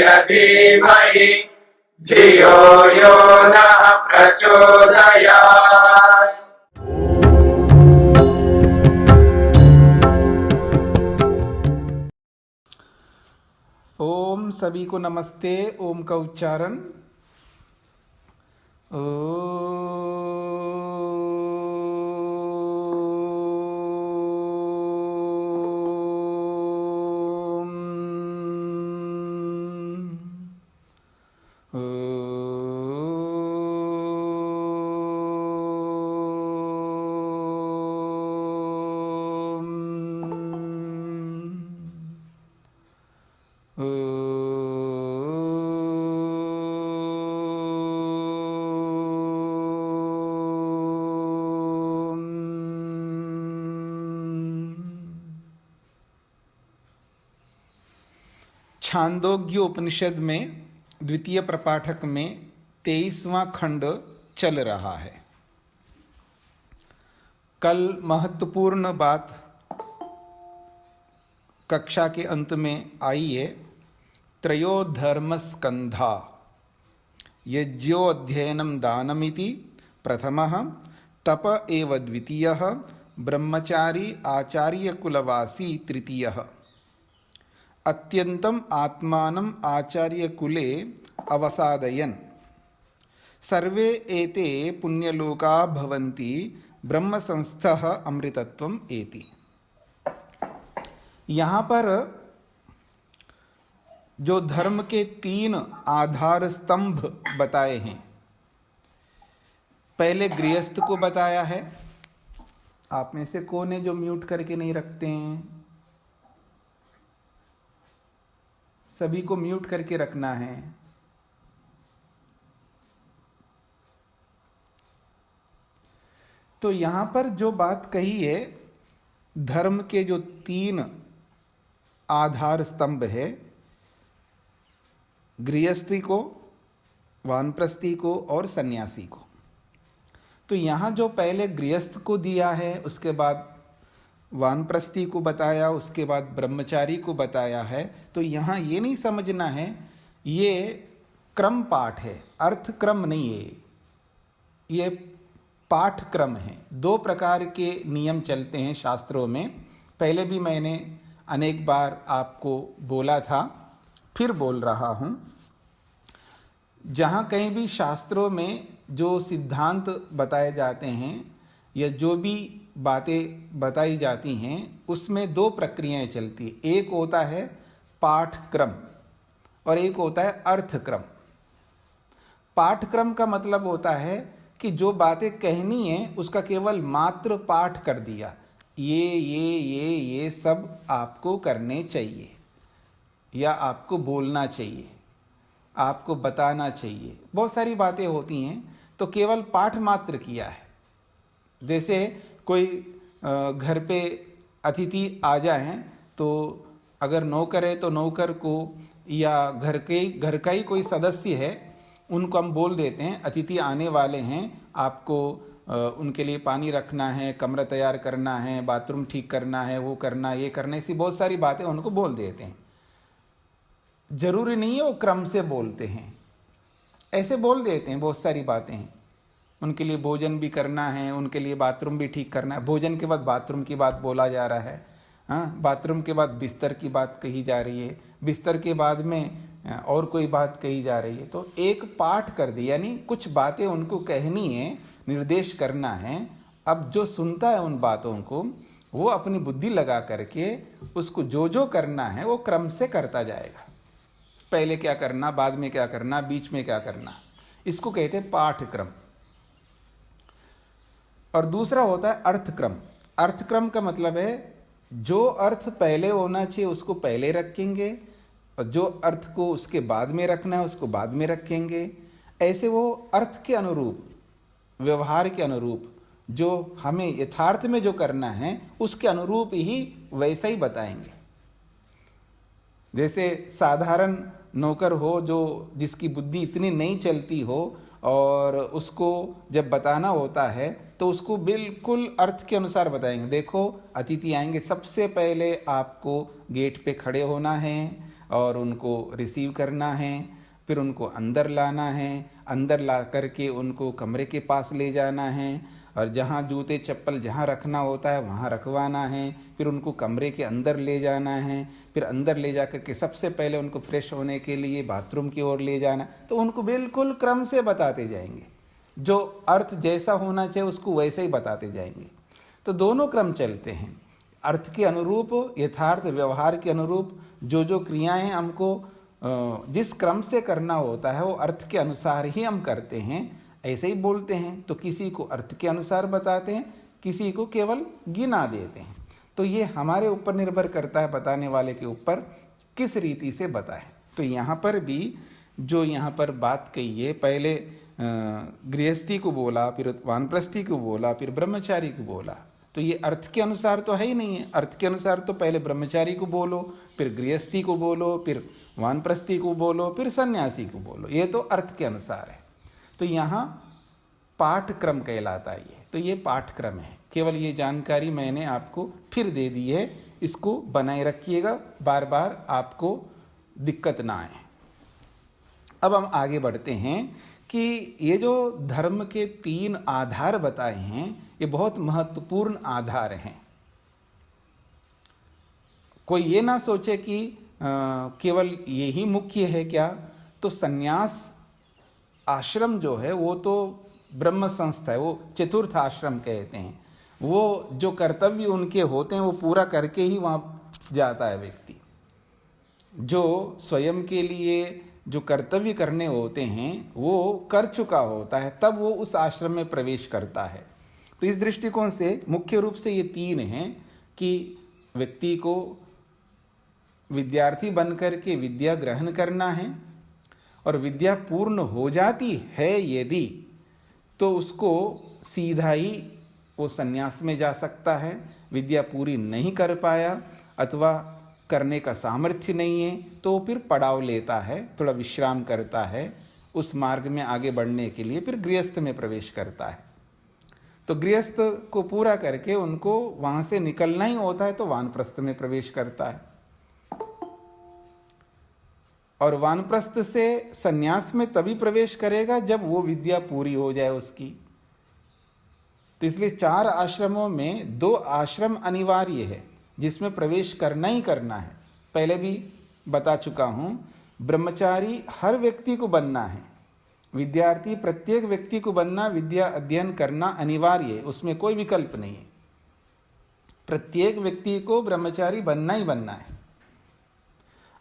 तस्य धीमहि धियो यो नः प्रचोदयात्। ओम सभी को नमस्ते। ओम का उच्चारण छांदोग्य उपनिषद में द्वितीय प्रपाठक में 23वां खंड चल रहा है। कल महत्वपूर्ण बात कक्षा के अंत में आई है। त्रयो धर्म स्कंधा यज्ञो अध्ययनम दानमिति प्रथमः, तप एव द्वितीयः, ब्रह्मचारी आचार्य कुलवासी तृतीयः। अत्यंतम आत्मानम आचार्य कुले अवसादयन् सर्वे एते पुण्यलोका भवन्ति ब्रह्म संस्थः अमृतत्वम एति। यहाँ पर जो धर्म के 3 आधार स्तंभ बताए हैं, पहले गृहस्थ को बताया है। आप में से कौन है जो म्यूट करके नहीं रखते हैं? सभी को म्यूट करके रखना है। तो यहां पर जो बात कही है, धर्म के जो 3 आधार स्तंभ है, गृहस्थी को, वानप्रस्थी को और सन्यासी को। तो यहां जो पहले गृहस्थ को दिया है, उसके बाद वानप्रस्थी को बताया, उसके बाद ब्रह्मचारी को बताया है। तो यहाँ ये नहीं समझना है ये क्रम पाठ है, अर्थ क्रम नहीं है, ये पाठ क्रम है। 2 प्रकार के नियम चलते हैं शास्त्रों में। पहले भी मैंने अनेक बार आपको बोला था, फिर बोल रहा हूँ। जहाँ कहीं भी शास्त्रों में जो सिद्धांत बताए जाते हैं या जो भी बातें बताई जाती हैं, उसमें 2 प्रक्रियाएं चलती है। एक होता है पाठक्रम और एक होता है अर्थक्रम। पाठक्रम का मतलब होता है कि जो बातें कहनी है उसका केवल मात्र पाठ कर दिया, ये सब आपको करने चाहिए या आपको बोलना चाहिए, आपको बताना चाहिए। बहुत सारी बातें होती हैं, तो केवल पाठ मात्र किया है। जैसे कोई घर पे अतिथि आ जाए, तो अगर नौकर है तो नौकर को, या घर का ही कोई सदस्य है, उनको हम बोल देते हैं अतिथि आने वाले हैं, आपको उनके लिए पानी रखना है, कमरा तैयार करना है, बाथरूम ठीक करना है, वो करना, ये करने से बहुत सारी बातें उनको बोल देते हैं। जरूरी नहीं है वो क्रम से बोलते हैं, ऐसे बोल देते हैं। बहुत सारी बातें हैं, उनके लिए भोजन भी करना है, उनके लिए बाथरूम भी ठीक करना है। भोजन के बाद बाथरूम की बात बोला जा रहा है, हाँ। बाथरूम के बाद बिस्तर की बात कही जा रही है, बिस्तर के बाद में और कोई बात कही जा रही है। तो एक पाठ कर दी, यानी कुछ बातें उनको कहनी है, निर्देश करना है। अब जो सुनता है उन बातों को, वो अपनी बुद्धि लगा करके उसको जो जो करना है वो क्रम से करता जाएगा। पहले क्या करना, बाद में क्या करना, बीच में क्या करना, इसको कहते हैं पाठक्रम। और दूसरा होता है अर्थक्रम। अर्थक्रम का मतलब है जो अर्थ पहले होना चाहिए उसको पहले रखेंगे, और जो अर्थ को उसके बाद में रखना है उसको बाद में रखेंगे। ऐसे वो अर्थ के अनुरूप, व्यवहार के अनुरूप, जो हमें यथार्थ में जो करना है उसके अनुरूप ही वैसा ही बताएंगे। जैसे साधारण नौकर हो, जो जिसकी बुद्धि इतनी नहीं चलती हो, और उसको जब बताना होता है तो उसको बिल्कुल अर्थ के अनुसार बताएंगे। देखो अतिथि आएंगे, सबसे पहले आपको गेट पे खड़े होना है, और उनको रिसीव करना है, फिर उनको अंदर लाना है, अंदर ला करके उनको कमरे के पास ले जाना है, और जहाँ जूते चप्पल जहाँ रखना होता है वहाँ रखवाना है, फिर उनको कमरे के अंदर ले जाना है, फिर अंदर ले जा करके सबसे पहले उनको फ्रेश होने के लिए बाथरूम की ओर ले जाना। तो उनको बिल्कुल क्रम से बताते जाएंगे, जो अर्थ जैसा होना चाहिए उसको वैसे ही बताते जाएंगे। तो दोनों क्रम चलते हैं, अर्थ के अनुरूप, यथार्थ व्यवहार के अनुरूप जो जो क्रियाएं हमको जिस क्रम से करना होता है वो अर्थ के अनुसार ही हम करते हैं, ऐसे ही बोलते हैं। तो किसी को अर्थ के अनुसार बताते हैं, किसी को केवल गिना देते हैं। तो ये हमारे ऊपर निर्भर करता है, बताने वाले के ऊपर किस रीति से बताएं। तो यहाँ पर भी जो यहाँ पर बात कही है, पहले गृहस्थी को बोला, फिर वानप्रस्थी को बोला, फिर ब्रह्मचारी को बोला। तो ये अर्थ के अनुसार तो है ही नहीं है। अर्थ के अनुसार तो पहले ब्रह्मचारी को बोलो, फिर गृहस्थी को बोलो, फिर वानप्रस्थी को बोलो, फिर सन्यासी को बोलो। ये तो अर्थ के अनुसार है। तो यहाँ पाठक्रम कहलाता है ये। तो ये पाठक्रम है। केवल ये जानकारी मैंने आपको फिर दे दी है, इसको बनाए रखिएगा, बार बार आपको दिक्कत ना आए। अब हम आगे बढ़ते हैं कि ये जो धर्म के 3 आधार बताए हैं, ये बहुत महत्वपूर्ण आधार हैं। कोई ये ना सोचे कि केवल यही मुख्य है क्या। तो सन्यास आश्रम जो है वो तो ब्रह्म संस्था है, वो चतुर्थ आश्रम कहते हैं। वो जो कर्तव्य उनके होते हैं वो पूरा करके ही वहाँ जाता है व्यक्ति। जो स्वयं के लिए जो कर्तव्य करने होते हैं वो कर चुका होता है, तब वो उस आश्रम में प्रवेश करता है। तो इस दृष्टिकोण से मुख्य रूप से ये 3 हैं कि व्यक्ति को विद्यार्थी बनकर के विद्या ग्रहण करना है, और विद्या पूर्ण हो जाती है यदि, तो उसको सीधा ही वो सन्यास में जा सकता है। विद्या पूरी नहीं कर पाया अथवा करने का सामर्थ्य नहीं है तो फिर पड़ाव लेता है, थोड़ा विश्राम करता है, उस मार्ग में आगे बढ़ने के लिए फिर गृहस्थ में प्रवेश करता है। तो गृहस्थ को पूरा करके उनको वहां से निकलना ही होता है तो वानप्रस्थ में प्रवेश करता है, और वानप्रस्थ से सन्यास में तभी प्रवेश करेगा जब वो विद्या पूरी हो जाए उसकी। तो इसलिए 4 आश्रमों में 2 आश्रम अनिवार्य है जिसमें प्रवेश करना ही करना है। पहले भी बता चुका हूं, ब्रह्मचारी हर व्यक्ति को बनना है, विद्यार्थी प्रत्येक व्यक्ति को बनना, विद्या अध्ययन करना अनिवार्य है, उसमें कोई विकल्प नहीं है। प्रत्येक व्यक्ति को ब्रह्मचारी बनना ही बनना है।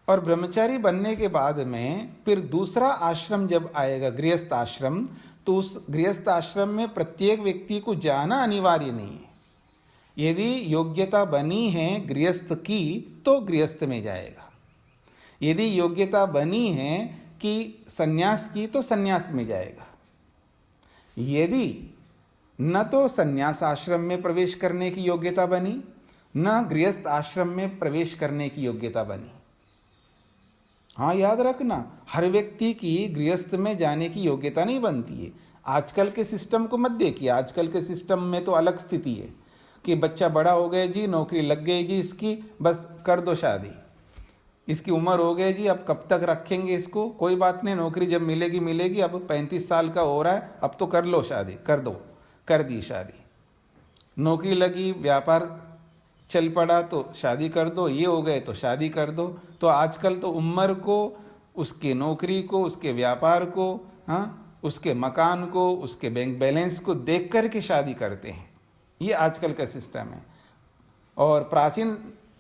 और ब्रह्मचारी बनने के बाद में फिर दूसरा आश्रम जब आएगा, गृहस्थ आश्रम, तो उस गृहस्थ आश्रम में प्रत्येक व्यक्ति को जाना अनिवार्य नहीं है। यदि योग्यता बनी है गृहस्थ की तो गृहस्थ में जाएगा, यदि योग्यता बनी है कि सन्यास की तो सन्यास में जाएगा। यदि न तो सन्यास आश्रम में प्रवेश करने की योग्यता बनी, न गृहस्थ आश्रम में प्रवेश करने की योग्यता बनी। हाँ, याद रखना, हर व्यक्ति की गृहस्थ में जाने की योग्यता नहीं बनती है। आजकल के सिस्टम को मत देखिए, आजकल के सिस्टम में तो अलग स्थिति है कि बच्चा बड़ा हो गया जी, नौकरी लग गई जी इसकी, बस कर दो शादी, इसकी उम्र हो गई जी, अब कब तक रखेंगे इसको, कोई बात नहीं, नौकरी जब मिलेगी मिलेगी, अब 35 साल का हो रहा है, अब तो कर लो शादी, कर दो, कर दी शादी। नौकरी लगी, व्यापार चल पड़ा तो शादी कर दो, ये हो गए तो शादी कर दो। तो आजकल तो उम्र को, उसके नौकरी को, उसके व्यापार को, हाँ, उसके मकान को, उसके बैंक बैलेंस को देख कर के शादी करते हैं। ये आजकल का सिस्टम है। और प्राचीन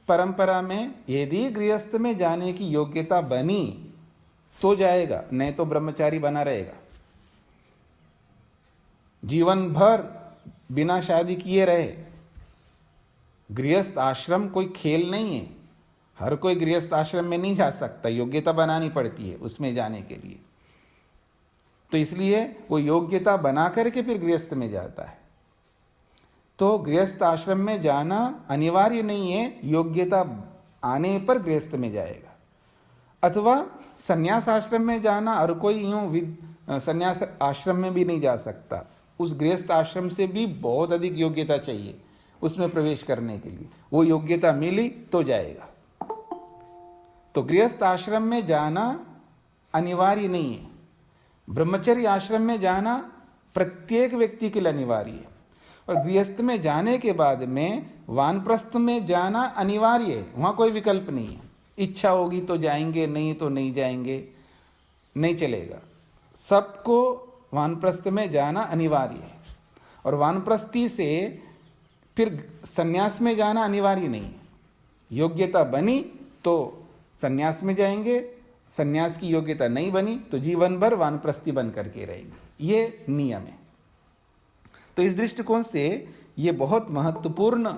परंपरा में यदि गृहस्थ में जाने की योग्यता बनी तो जाएगा, नहीं तो ब्रह्मचारी बना रहेगा। जीवन भर बिना शादी किए रहे। गृहस्थ आश्रम कोई खेल नहीं है, हर कोई गृहस्थ आश्रम में नहीं जा सकता, योग्यता बनानी पड़ती है उसमें जाने के लिए। तो इसलिए वो योग्यता बना करके फिर गृहस्थ में जाता है। तो गृहस्थ आश्रम में जाना अनिवार्य नहीं है, योग्यता आने पर गृहस्थ में जाएगा। अथवा संन्यास आश्रम में जाना, हर कोई यूं संन्यास आश्रम में भी नहीं जा सकता, उस गृहस्थ आश्रम से भी बहुत अधिक योग्यता चाहिए उसमें प्रवेश करने के लिए। वो योग्यता मिली तो जाएगा। तो गृहस्थ आश्रम में जाना अनिवार्य नहीं है, ब्रह्मचर्य आश्रम में जाना प्रत्येक व्यक्ति के लिए अनिवार्य है, और गृहस्थ में जाने के बाद में वानप्रस्थ में जाना अनिवार्य है, वहाँ कोई विकल्प नहीं है। इच्छा होगी तो जाएंगे, नहीं तो नहीं जाएंगे, नहीं चलेगा। सबको वानप्रस्थ में जाना अनिवार्य है, और वानप्रस्थी से फिर सन्यास में जाना अनिवार्य नहीं है। योग्यता बनी तो सन्यास में जाएंगे, सन्यास की योग्यता नहीं बनी तो जीवन भर वानप्रस्थी बन करके रहेंगे, ये नियम है। तो इस दृष्टिकोण से ये बहुत महत्वपूर्ण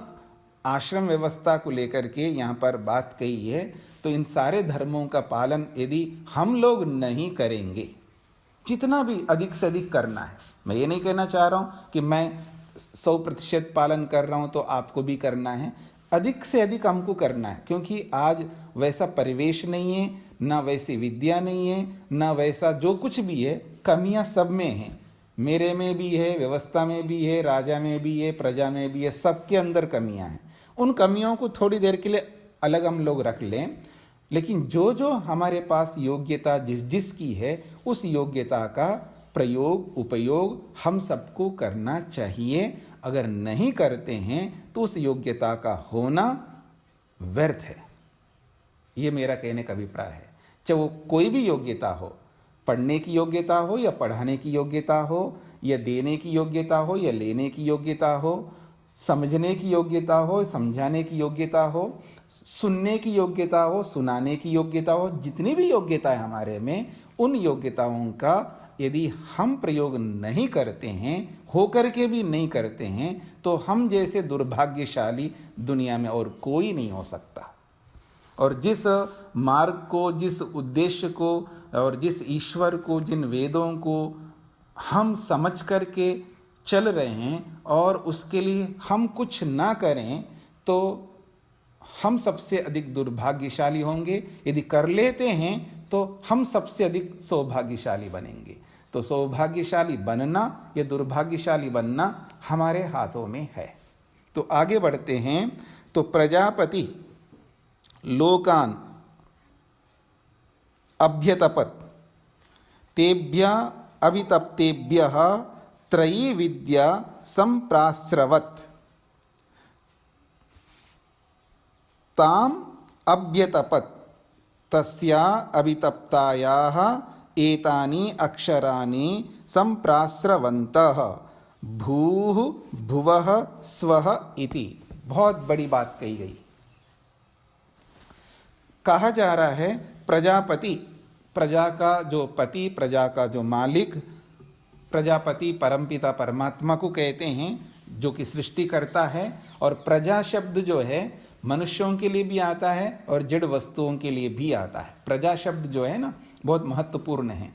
आश्रम व्यवस्था को लेकर के यहाँ पर बात कही है। तो इन सारे धर्मों का पालन यदि हम लोग नहीं करेंगे, जितना भी अधिक से अधिक करना है, मैं ये नहीं कहना चाह रहा हूँ कि मैं 100% पालन कर रहा हूँ तो आपको भी करना है, अधिक से अधिक हमको करना है, क्योंकि आज वैसा परिवेश नहीं है, ना वैसी विद्या नहीं है, ना वैसा जो कुछ भी है, कमियां सब में हैं। मेरे में भी है, व्यवस्था में भी है, राजा में भी है, प्रजा में भी है, सबके अंदर कमियां हैं। उन कमियों को थोड़ी देर के लिए अलग हम लोग रख लें, लेकिन जो जो हमारे पास योग्यता जिस जिसकी है, उस योग्यता का प्रयोग उपयोग हम सबको करना चाहिए। अगर नहीं करते हैं तो उस योग्यता का होना व्यर्थ है, ये मेरा कहने का अभिप्राय है। चाहे वो कोई भी योग्यता हो, पढ़ने की योग्यता हो या पढ़ाने की योग्यता हो, या देने की योग्यता हो या लेने की योग्यता हो, समझने की योग्यता हो, समझाने की योग्यता हो, सुनने की योग्यता हो, सुनाने की योग्यता हो, जितनी भी योग्यता है हमारे में, उन योग्यताओं का यदि हम प्रयोग नहीं करते हैं, होकर के भी नहीं करते हैं, तो हम जैसे दुर्भाग्यशाली दुनिया में और कोई नहीं हो सकता। और जिस मार्ग को, जिस उद्देश्य को और जिस ईश्वर को, जिन वेदों को हम समझ करके चल रहे हैं और उसके लिए हम कुछ ना करें, तो हम सबसे अधिक दुर्भाग्यशाली होंगे। यदि कर लेते हैं तो हम सबसे अधिक सौभाग्यशाली बनेंगे। तो सौभाग्यशाली बनना या दुर्भाग्यशाली बनना हमारे हाथों में है। तो आगे बढ़ते हैं। तो प्रजापति लोकान अभ्यतपत तेभ्य अभितप्तेभ्य त्रयी विद्या संप्रास्रवत ताम अभ्यतपत तस्या अभितप्तायाः एतानि अक्षराणि संप्रास्रवन्तः भूः भुवः स्वः इति। बहुत बड़ी बात कही गई। कहा जा रहा है प्रजापति, प्रजा का जो पति, प्रजा का जो मालिक, प्रजापति परमपिता परमात्मा को कहते हैं, जो कि सृष्टि करता है। और प्रजा शब्द जो है मनुष्यों के लिए भी आता है और जड़ वस्तुओं के लिए भी आता है। प्रजा शब्द जो है ना, बहुत महत्वपूर्ण है।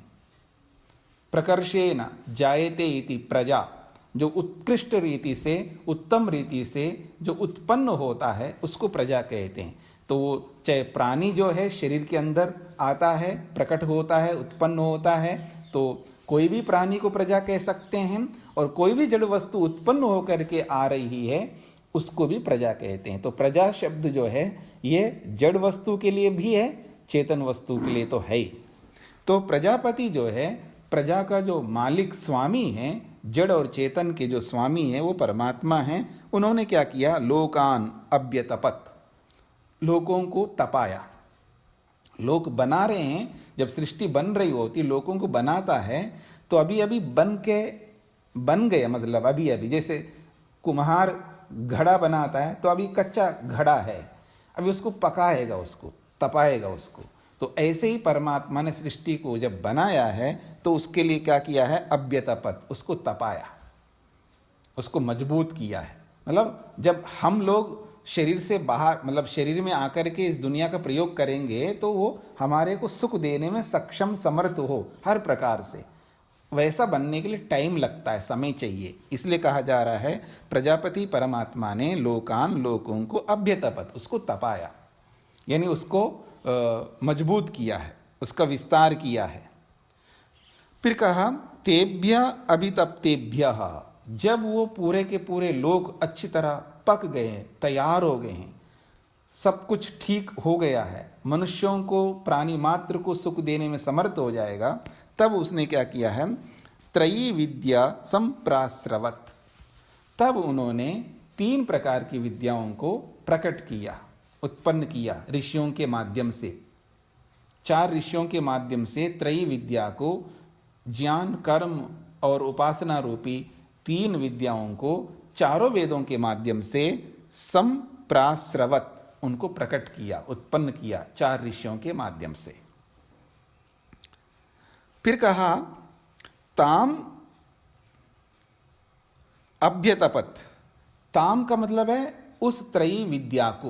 प्रकर्षेण जायते इति प्रजा, जो उत्कृष्ट रीति से, उत्तम रीति से जो उत्पन्न होता है, उसको प्रजा कहते हैं। तो वो चाहे प्राणी जो है शरीर के अंदर आता है, प्रकट होता है, उत्पन्न होता है, तो कोई भी प्राणी को प्रजा कह सकते हैं। और कोई भी जड़ वस्तु उत्पन्न होकर के आ रही है, उसको भी प्रजा कहते हैं। तो प्रजा शब्द जो है ये जड़ वस्तु के लिए भी है, चेतन वस्तु के लिए तो है ही। तो प्रजापति जो है, प्रजा का जो मालिक स्वामी है, जड़ और चेतन के जो स्वामी है वो परमात्मा है। उन्होंने क्या किया? लोकान अभ्यतपत, लोगों को तपाया। लोक बना रहे हैं, जब सृष्टि बन रही होती, लोगों को बनाता है, तो अभी अभी बन गए, मतलब अभी अभी, जैसे कुम्हार घड़ा बनाता है तो अभी कच्चा घड़ा है, अभी उसको पकाएगा, उसको तपाएगा उसको। तो ऐसे ही परमात्मा ने सृष्टि को जब बनाया है तो उसके लिए क्या किया है? अभ्यतपत, उसको तपाया, उसको मजबूत किया है। मतलब जब हम लोग शरीर से बाहर, मतलब शरीर में आकर के इस दुनिया का प्रयोग करेंगे तो वो हमारे को सुख देने में सक्षम समर्थ हो हर प्रकार से। वैसा बनने के लिए टाइम लगता है, समय चाहिए। इसलिए कहा जा रहा है प्रजापति परमात्मा ने लोकान, लोगों को अभ्यतपत, उसको तपाया, यानी उसको मजबूत किया है, उसका विस्तार किया है। फिर कहा तेभ्य अभितप्तेभ्य, जब वो पूरे के पूरे लोग अच्छी तरह पक गए हैं, तैयार हो गए हैं, सब कुछ ठीक हो गया है, मनुष्यों को, प्राणी मात्र को सुख देने में समर्थ हो जाएगा, तब उसने क्या किया है, त्रयी विद्या संप्रास्रवत, तब उन्होंने 3 प्रकार की विद्याओं को प्रकट किया, उत्पन्न किया ऋषियों के माध्यम से। 4 ऋषियों के माध्यम से त्रयी विद्या को, ज्ञान, कर्म और उपासना रूपी 3 विद्याओं को चारों वेदों के माध्यम से संप्रास्रवत, उनको प्रकट किया, उत्पन्न किया 4 ऋषियों के माध्यम से। फिर कहा ताम अभ्यतपत, ताम का मतलब है उस त्रयी विद्या को,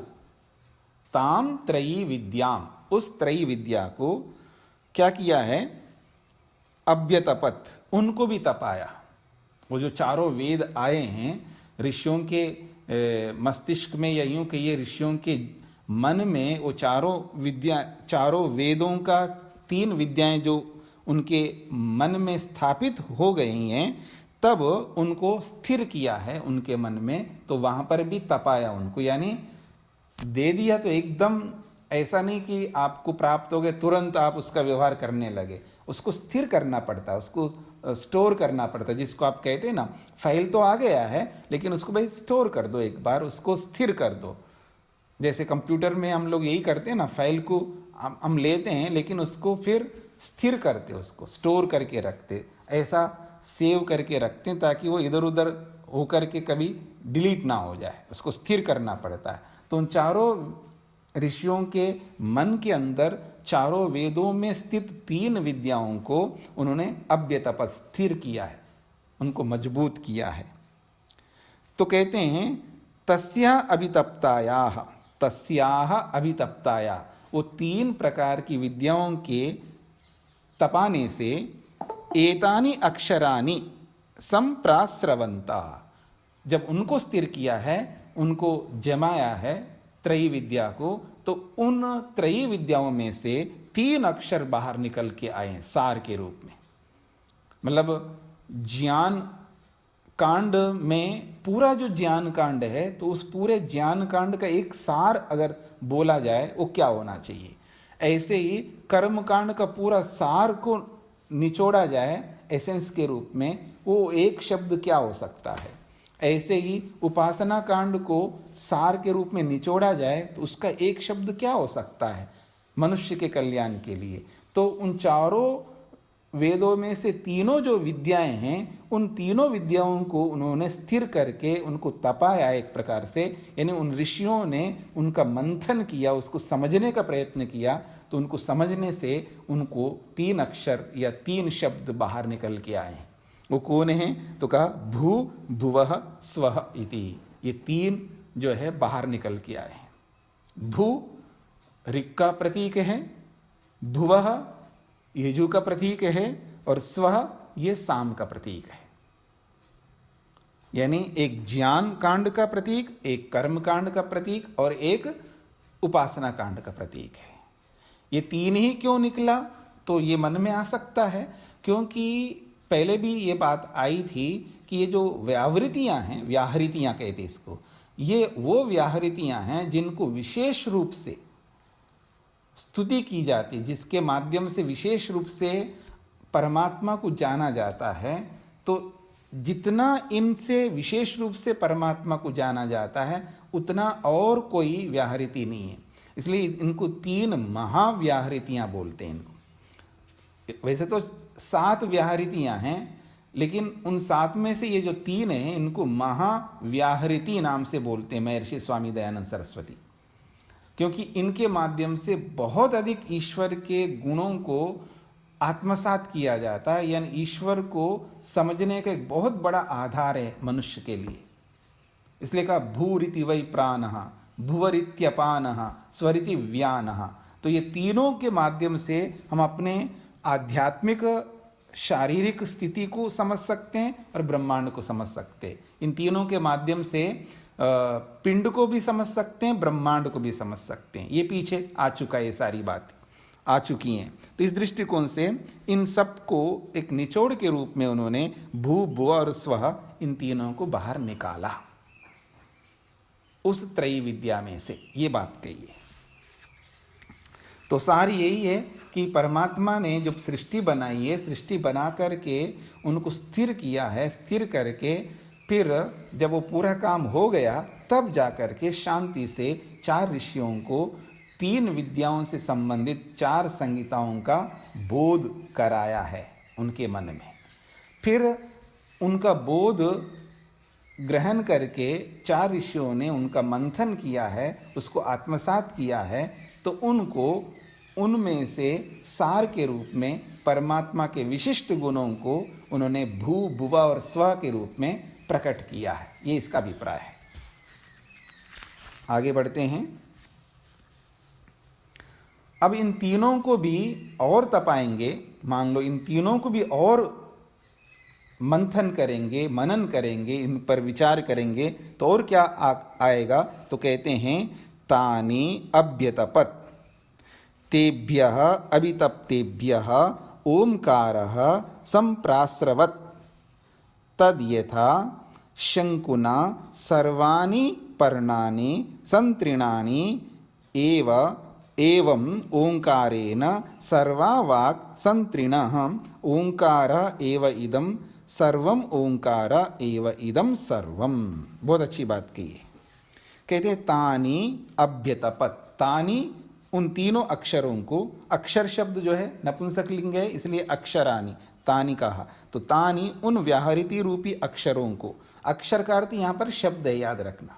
ताम त्रयी विद्याम, उस त्रयी विद्या को क्या किया है, अभ्यतपत, उनको भी तपाया। वो जो चारों वेद आए हैं ऋषियों के मस्तिष्क में, या यूं कहिए ऋषियों के मन में, वो चारों वेदों का 3 विद्याएं जो उनके मन में स्थापित हो गई हैं, तब उनको स्थिर किया है उनके मन में, तो वहां पर भी तपाया उनको, यानी दे दिया तो एकदम ऐसा नहीं कि आपको प्राप्त हो गए तुरंत आप उसका व्यवहार करने लगे, उसको स्थिर करना पड़ता है, उसको स्टोर करना पड़ता है, जिसको आप कहते हैं ना, फाइल तो आ गया है लेकिन उसको भाई स्टोर कर दो, एक बार उसको स्थिर कर दो। जैसे कंप्यूटर में हम लोग यही करते हैं ना, फाइल को हम लेते हैं लेकिन उसको फिर स्थिर करते, उसको स्टोर करके रखते, ऐसा सेव करके रखते हैं ताकि वो इधर उधर होकर के कभी डिलीट ना हो जाए, उसको स्थिर करना पड़ता है। तो उन चारों ऋषियों के मन के अंदर चारों वेदों में स्थित 3 विद्याओं को उन्होंने अभ्यतपत, स्थिर किया है, उनको मजबूत किया है। तो कहते हैं तस्याः अभितप्तायाः, तस्याः अभितप्ताया, वो 3 प्रकार की विद्याओं के तपाने से एतानि अक्षराणि संप्रास्रवंता, जब उनको स्थिर किया है, उनको जमाया है त्रयी विद्या को, तो उन त्रयी विद्याओं में से 3 अक्षर बाहर निकल के आए सार के रूप में। मतलब ज्ञान कांड में पूरा जो ज्ञान कांड है, तो उस पूरे ज्ञान कांड का एक सार अगर बोला जाए वो क्या होना चाहिए, ऐसे ही कर्म कांड का पूरा सार को निचोड़ा जाए एसेंस के रूप में, वो एक शब्द क्या हो सकता है। ऐसे ही उपासना कांड को सार के रूप में निचोड़ा जाए तो उसका एक शब्द क्या हो सकता है मनुष्य के कल्याण के लिए। तो उन चारों वेदों में से 3 जो विद्याएं हैं, उन 3 विद्याओं को उन्होंने स्थिर करके उनको तपाया एक प्रकार से, यानी उन ऋषियों ने उनका मंथन किया, उसको समझने का प्रयत्न किया, तो उनको समझने से उनको 3 अक्षर या 3 शब्द बाहर निकल के आए हैं। वो कौन है, तो कहा भू भुवः स्वः इति, ये 3 जो है बाहर निकल के आए हैं। भू ऋक् का प्रतीक है, भुवः यजु का प्रतीक है, और स्वः ये साम का प्रतीक है। यानी एक ज्ञान कांड का प्रतीक, एक कर्म कांड का प्रतीक और एक उपासना कांड का प्रतीक है। ये 3 ही क्यों निकला, तो ये मन में आ सकता है, क्योंकि पहले भी ये बात आई थी कि ये जो व्याहृतियां हैं, व्याहृतियां कहते इसको, ये वो व्याहृतियां हैं जिनको विशेष रूप से स्तुति की जाती, जिसके माध्यम से विशेष रूप से परमात्मा को जाना जाता है। तो जितना इनसे विशेष रूप से परमात्मा को जाना जाता है, उतना और कोई व्याहृति नहीं है, इसलिए इनको 3 महाव्याहृतियां बोलते हैं इनको। वैसे तो 7 व्याहृतियां हैं, लेकिन उन 7 में से ये जो 3 हैं, इनको महाव्याहृति नाम से बोलते हैं महर्षि स्वामी दयानंद सरस्वती, क्योंकि इनके माध्यम से बहुत अधिक ईश्वर के गुणों को आत्मसात किया जाता है, यानी ईश्वर को समझने का एक बहुत बड़ा आधार है मनुष्य के लिए। इसलिए कहा भूरिति वै प्राणः, भुवरित्यपानः, स्वरिति व्यानः। तो ये तीनों के माध्यम से हम अपने आध्यात्मिक शारीरिक स्थिति को समझ सकते हैं और ब्रह्मांड को समझ सकते हैं। इन तीनों के माध्यम से पिंड को भी समझ सकते हैं, ब्रह्मांड को भी समझ सकते हैं। ये पीछे आ चुका है, ये सारी बात आ चुकी हैं। तो इस दृष्टिकोण से इन सब को एक निचोड़ के रूप में उन्होंने भू भुव और स्वः इन तीनों को बाहर निकाला। उस त्रयी विद्या में से, ये बात कही है। तो सार यही है कि परमात्मा ने जब सृष्टि बनाई है, सृष्टि बना करके उनको स्थिर किया है, स्थिर करके फिर जब वो पूरा काम हो गया तब जा करके शांति से 4 ऋषियों को 3 विद्याओं से संबंधित 4 संहिताओं का बोध कराया है उनके मन में। फिर उनका बोध ग्रहण करके 4 ऋषियों ने उनका मंथन किया है, उसको आत्मसात किया है, तो उनको उनमें से सार के रूप में परमात्मा के विशिष्ट गुणों को उन्होंने भू, भुवा और स्व के रूप में प्रकट किया है। ये इसका अभिप्राय है। आगे बढ़ते हैं। अब इन तीनों को भी और तपाएंगे। मान लो इन तीनों को भी और मंथन करेंगे, मनन करेंगे, इन पर विचार करेंगे तो और क्या आएगा? तो कहते हैं तानि अभ्यतपत तेभ्यः अभितप्तेभ्यः ओंकारः संप्रास्रवत् तद यथा शंकुना सर्वाणि पर्णानि संतृणानि एवं ओंकारेण सर्वा वाक् संतृणः ओंकार एव इदं सर्वम ओंकार एव इदं सर्वम। बहुत अच्छी बात कही है। कहते हैं तानि अभ्यतपत, तानि उन तीनों अक्षरों को, अक्षर शब्द जो है नपुंसक लिंग है इसलिए अक्षरानि, तानि कहा, तो तानि उन व्याहृति रूपी अक्षरों को, अक्षर का अर्थ यहाँ पर शब्द है, याद रखना,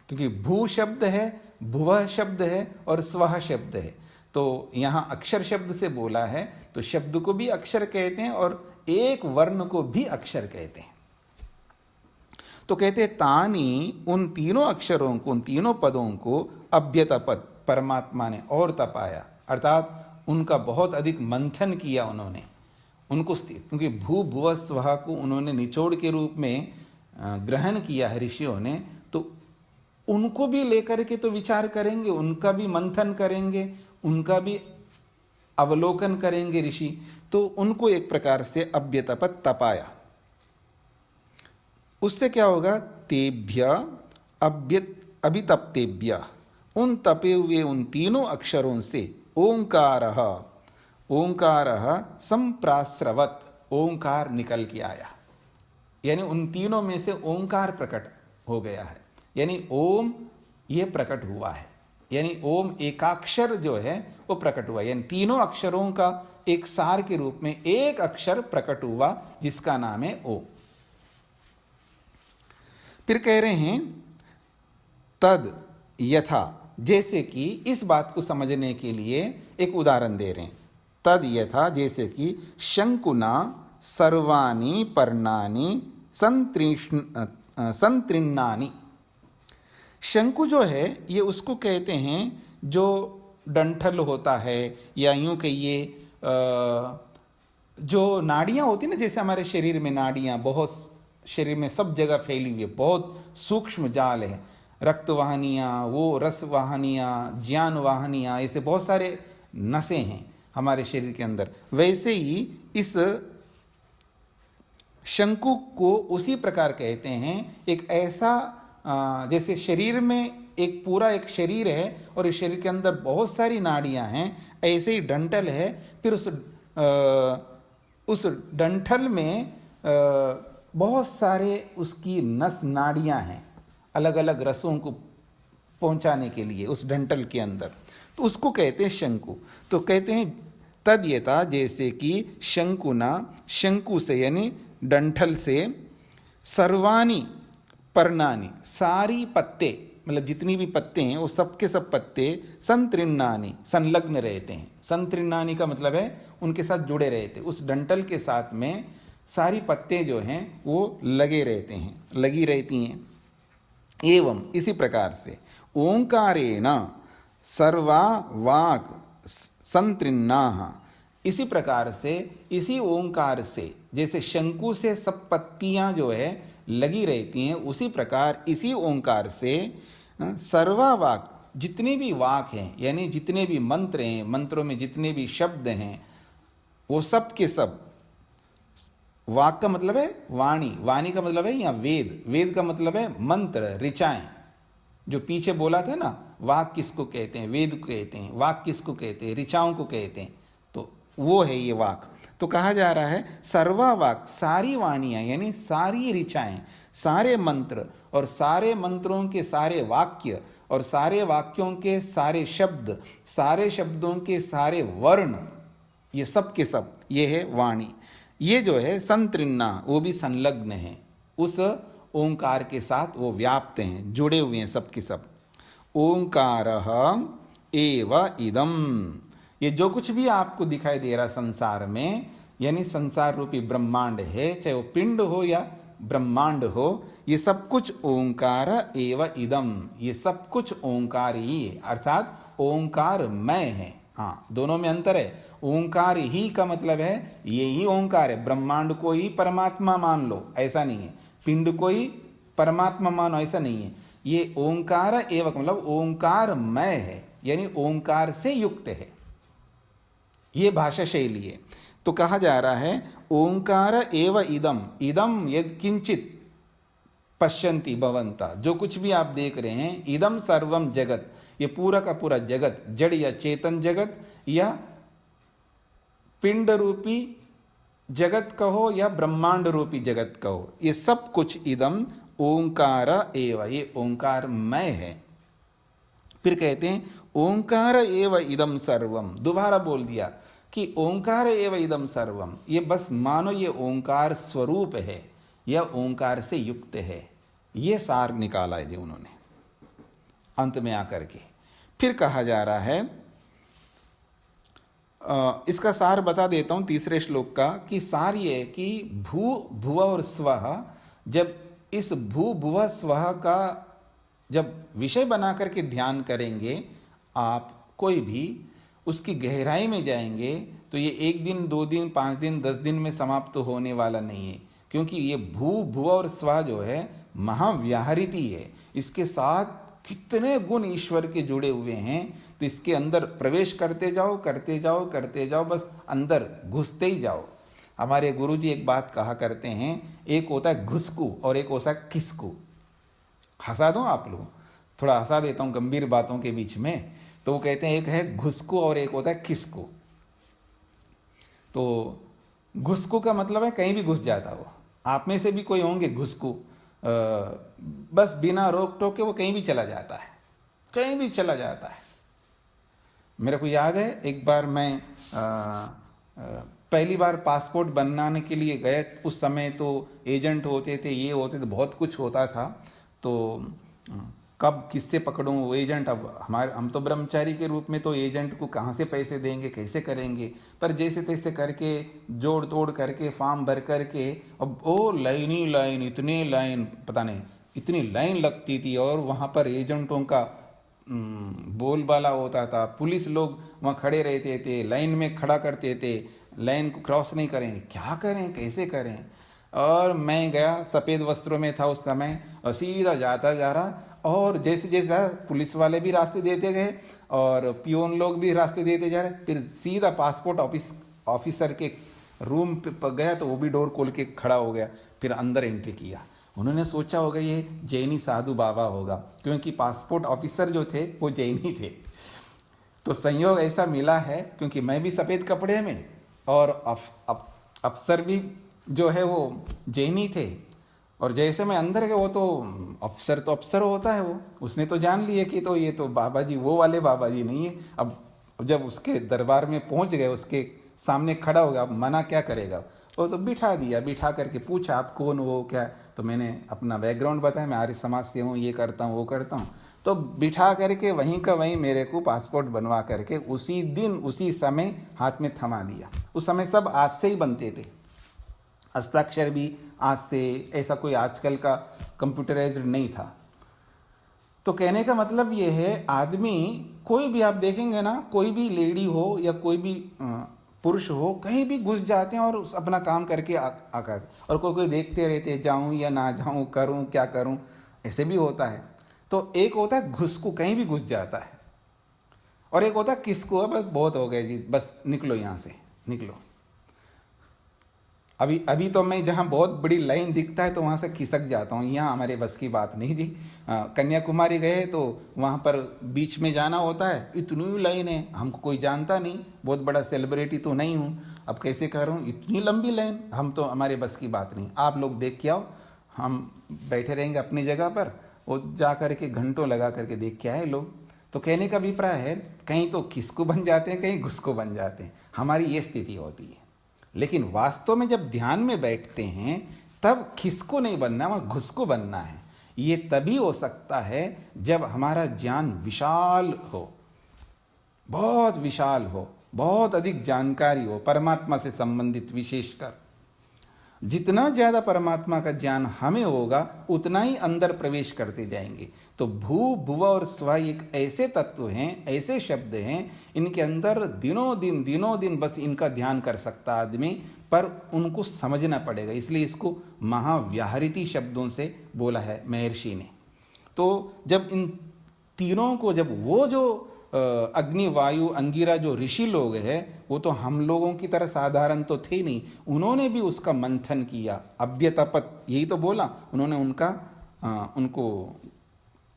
क्योंकि भू शब्द है, भुवः शब्द है और स्वः शब्द है, तो यहाँ अक्षर शब्द से बोला है, तो शब्द को भी अक्षर कहते हैं और एक वर्ण को भी अक्षर कहते हैं। तो कहते हैं तानि उन तीनों अक्षरों को, उन तीनों पदों को अभ्यतपत परमात्मा ने और तपाया, अर्थात उनका बहुत अधिक मंथन किया उन्होंने उनको, क्योंकि भू भुव स्वः को उन्होंने निचोड़ के रूप में ग्रहण किया है ऋषियों ने, तो उनको भी लेकर के तो विचार करेंगे, उनका भी मंथन करेंगे, उनका भी अवलोकन करेंगे ऋषि, तो उनको एक प्रकार से अभ्यतपत तपाया। उससे क्या होगा? तेभ्य अभितप्तेभ्य, उन तपे हुए उन तीनों अक्षरों से ओंकारः, ओंकारः संप्रास्रवत, ओंकार निकल के आया, यानी उन तीनों में से ओंकार प्रकट हो गया है, यानी ओम ये प्रकट हुआ है, यानी ओम एकाक्षर जो है वो प्रकट हुआ, यानी तीनों अक्षरों का एक सार के रूप में एक अक्षर प्रकट हुआ जिसका नाम है ओम। फिर कह रहे हैं तद यथा, जैसे कि इस बात को समझने के लिए एक उदाहरण दे रहे हैं। तद यथा, जैसे कि शंकुना सर्वाणि पर्णानि संतृणानि। शंकु जो है ये उसको कहते हैं जो डंठल होता है, या यूं कहिए जो नाड़ियां होती ना, जैसे हमारे शरीर में नाड़ियां बहुत, शरीर में सब जगह फैली हुई है, बहुत सूक्ष्म जाल है, रक्त वाहनियाँ, वो रस वाहनियाँ, ज्ञान वाहनियाँ, ऐसे बहुत सारे नसें हैं हमारे शरीर के अंदर। वैसे ही इस शंकु को उसी प्रकार कहते हैं, एक ऐसा जैसे शरीर में एक पूरा एक शरीर है और इस शरीर के अंदर बहुत सारी नाड़ियाँ हैं, ऐसे ही डंठल है। फिर उस डंठल में बहुत सारे उसकी नस नाड़ियाँ हैं, अलग अलग रसों को पहुंचाने के लिए उस डंठल के अंदर, तो उसको कहते हैं शंकु। तो कहते हैं तद्यथा, जैसे कि शंकुना, शंकु से यानी डंठल से, सर्वाणि पर्णानि, सारी पत्ते, मतलब जितनी भी पत्ते हैं वो सब के सब पत्ते, संतृणानि संलग्न रहते हैं। संतृणानि का मतलब है उनके साथ जुड़े रहते, उस डंठल के साथ में सारी पत्ते जो हैं वो लगे रहते हैं, लगी रहती हैं। एवं इसी प्रकार से ओंकारेण सर्वा वाक् संतृणाः, इसी प्रकार से इसी ओंकार से, जैसे शंकु से सब पत्तियां जो है लगी रहती हैं, उसी प्रकार इसी ओंकार से सर्वा वाक्, जितने भी वाक हैं, यानी जितने भी मंत्र हैं, मंत्रों में जितने भी शब्द हैं, वो सब के सब, वाक का मतलब है वाणी, वाणी का मतलब है या वेद, वेद का मतलब है मंत्र, ऋचाएं, जो पीछे बोला था ना, वाक किसको कहते हैं, वेद को कहते हैं, वाक किसको कहते हैं, ऋचाओं को कहते हैं, तो वो है ये वाक। तो कहा जा रहा है सर्वा वाक, सारी वाणियाँ यानी सारी ऋचाएं, सारे मंत्र और सारे मंत्रों के सारे वाक्य और सारे वाक्यों के सारे शब्द, सारे शब्दों के सारे वर्ण, ये सब के सब ये है वाणी। ये जो है संतृण्णा, वो भी संलग्न है उस ओंकार के साथ, वो व्याप्त हैं, जुड़े हुए हैं सब के सब। ओंकारः एव इदम, ये जो कुछ भी आपको दिखाई दे रहा संसार में, यानी संसार रूपी ब्रह्मांड है, चाहे वो पिंड हो या ब्रह्मांड हो, ये सब कुछ ओंकार एव इदम, ये सब कुछ ओंकार ही है, अर्थात ओंकार मय है। हाँ, दोनों में अंतर है। ओंकार ही का मतलब है ये ही ओंकार है, ब्रह्मांड को ही परमात्मा मान लो ऐसा नहीं है, पिंड को ही परमात्मा मानो ऐसा नहीं है। ये ओंकार एव मतलब ओंकार मय है, यानी ओंकार से युक्त है, ये भाषा शैली है। तो कहा जा रहा है ओंकार एव इदम, इदम यद किंचित पश्यन्ति भवन्ता, जो कुछ भी आप देख रहे हैं, इदम सर्वम जगत, ये पूरा का पूरा जगत, जड़ या चेतन जगत या पिंड रूपी जगत कहो या ब्रह्मांड रूपी जगत कहो, ये सब कुछ इदम ओंकार एव, ये ओंकारमय है। फिर कहते हैं ओंकार एव इदम सर्वम, दोबारा बोल दिया कि ओंकार एव इदम सर्वम, ये बस मानो ये ओंकार स्वरूप है या ओंकार से युक्त है, ये सार निकाला है जी उन्होंने अंत में आकर के। फिर कहा जा रहा है, इसका सार बता देता हूं तीसरे श्लोक का, कि सार ये है कि भू भुव और स्वः, जब इस भू भुव स्वः का जब विषय बना करके ध्यान करेंगे आप, कोई भी उसकी गहराई में जाएंगे, तो ये 1 दिन 2 दिन 5 दिन 10 दिन में समाप्त होने वाला नहीं है, क्योंकि ये भू भुव और स्व जो है महाव्याहृति है, इसके साथ कितने गुण ईश्वर के जुड़े हुए हैं, तो इसके अंदर प्रवेश करते जाओ करते जाओ करते जाओ, बस अंदर घुसते ही जाओ। हमारे गुरुजी एक बात कहा करते हैं, एक होता है घुसकू और एक होता है खिसकू। हंसा दो आप लोग, थोड़ा हंसा देता हूँ गंभीर बातों के बीच में। तो वो कहते हैं एक है घुसकू और एक होता है खिसकू। तो घुसकू का मतलब है कहीं भी घुस जाता वो, आप में से भी कोई होंगे घुसकू, बस बिना रोक टोक के वो कहीं भी चला जाता है, कहीं भी चला जाता है। मेरे को याद है एक बार मैं पहली बार पासपोर्ट बनाने के लिए गए, उस समय तो एजेंट होते थे, ये होते थे, बहुत कुछ होता था। तो कब किससे पकड़ूं वो एजेंट, अब हम तो ब्रह्मचारी के रूप में तो एजेंट को कहाँ से पैसे देंगे, कैसे करेंगे, पर जैसे तैसे करके जोड़ तोड़ करके फॉर्म भर करके, अब ओ लाइन ही लाइन, इतने लाइन, पता नहीं इतनी लाइन लगती थी, और वहाँ पर एजेंटों का बोलबाला होता था, पुलिस लोग वहाँ खड़े रहते थे, लाइन में खड़ा करते थे, लाइन को क्रॉस नहीं करें, क्या करें कैसे करें। और मैं गया, सफ़ेद वस्त्रों में था उस समय, और सीधा जाता जा रहा, और जैसे जैसे पुलिस वाले भी रास्ते देते गए और पियोन लोग भी रास्ते देते जा रहे, फिर सीधा पासपोर्ट ऑफिसर के रूम पे गया, तो वो भी डोर खोल के खड़ा हो गया, फिर अंदर एंट्री किया। उन्होंने सोचा होगा ये जैनी साधु बाबा होगा, क्योंकि पासपोर्ट ऑफिसर जो थे वो जैनी थे। तो संयोग ऐसा मिला है, क्योंकि मैं भी सफ़ेद कपड़े में और अफसर भी जो है वो जैनी थे, और जैसे मैं अंदर गया, वो तो अफसर होता है, वो उसने तो जान लिया कि तो ये तो बाबा जी वो वाले बाबा जी नहीं है। अब जब उसके दरबार में पहुंच गए, उसके सामने खड़ा हो गया, अब मना क्या करेगा, वो तो बिठा दिया, बिठा करके पूछा आप कौन हो क्या, तो मैंने अपना बैकग्राउंड बताया, मैं आर्य समाज से हूँ, ये करता हूँ वो करता हूँ। तो बिठा करके वहीं का वहीं मेरे को पासपोर्ट बनवा करके उसी दिन उसी समय हाथ में थमा दिया। उस समय सब आज से ही बनते थे, हस्ताक्षर भी आज से, ऐसा कोई आजकल का कंप्यूटराइज्ड नहीं था। तो कहने का मतलब ये है, आदमी कोई भी आप देखेंगे ना, कोई भी लेडी हो या कोई भी पुरुष हो, कहीं भी घुस जाते हैं और अपना काम करके आकर, और कोई देखते रहते, जाऊं या ना जाऊं, करूं क्या करूं, ऐसे भी होता है। तो एक होता है घुसकू, कहीं भी घुस जाता है, और एक होता है किसको, बस बहुत हो गए जी, बस निकलो यहाँ से निकलो। अभी अभी तो मैं जहाँ बहुत बड़ी लाइन दिखता है तो वहाँ से खिसक जाता हूँ, यहाँ हमारे बस की बात नहीं जी। कन्याकुमारी गए तो वहाँ पर बीच में जाना होता है, इतनी लाइन है, हमको कोई जानता नहीं, बहुत बड़ा सेलिब्रिटी तो नहीं हूँ, अब कैसे कह रहा हूँ, इतनी लंबी लाइन, हम तो हमारे बस की बात नहीं। आप लोग देख के आओ, हम बैठे रहेंगे अपनी जगह पर, वो जा कर के घंटों लगा करके देख के आए लोग। तो कहने का अभिप्राय है, कहीं तो खिसको बन जाते हैं, कहीं घुसको बन जाते हैं, हमारी ये स्थिति होती है। लेकिन वास्तव में जब ध्यान में बैठते हैं तब खिसको नहीं बनना, वहाँ घुसको बनना है। ये तभी हो सकता है जब हमारा ज्ञान विशाल हो, बहुत विशाल हो, बहुत अधिक जानकारी हो परमात्मा से संबंधित। विशेषकर जितना ज़्यादा परमात्मा का ज्ञान हमें होगा उतना ही अंदर प्रवेश करते जाएंगे। तो भू, भुव और स्व एक ऐसे तत्व हैं, ऐसे शब्द हैं, इनके अंदर दिनों दिन बस इनका ध्यान कर सकता आदमी, पर उनको समझना पड़ेगा। इसलिए इसको महाव्याहृति शब्दों से बोला है महर्षि ने। तो जब इन तीनों को, जब वो जो अग्नि, वायु, अंगिरा जो ऋषि लोग हैं, वो तो हम लोगों की तरह साधारण तो थे नहीं, उन्होंने भी उसका मंथन किया, अभ्यतपत, यही तो बोला उन्होंने, उनको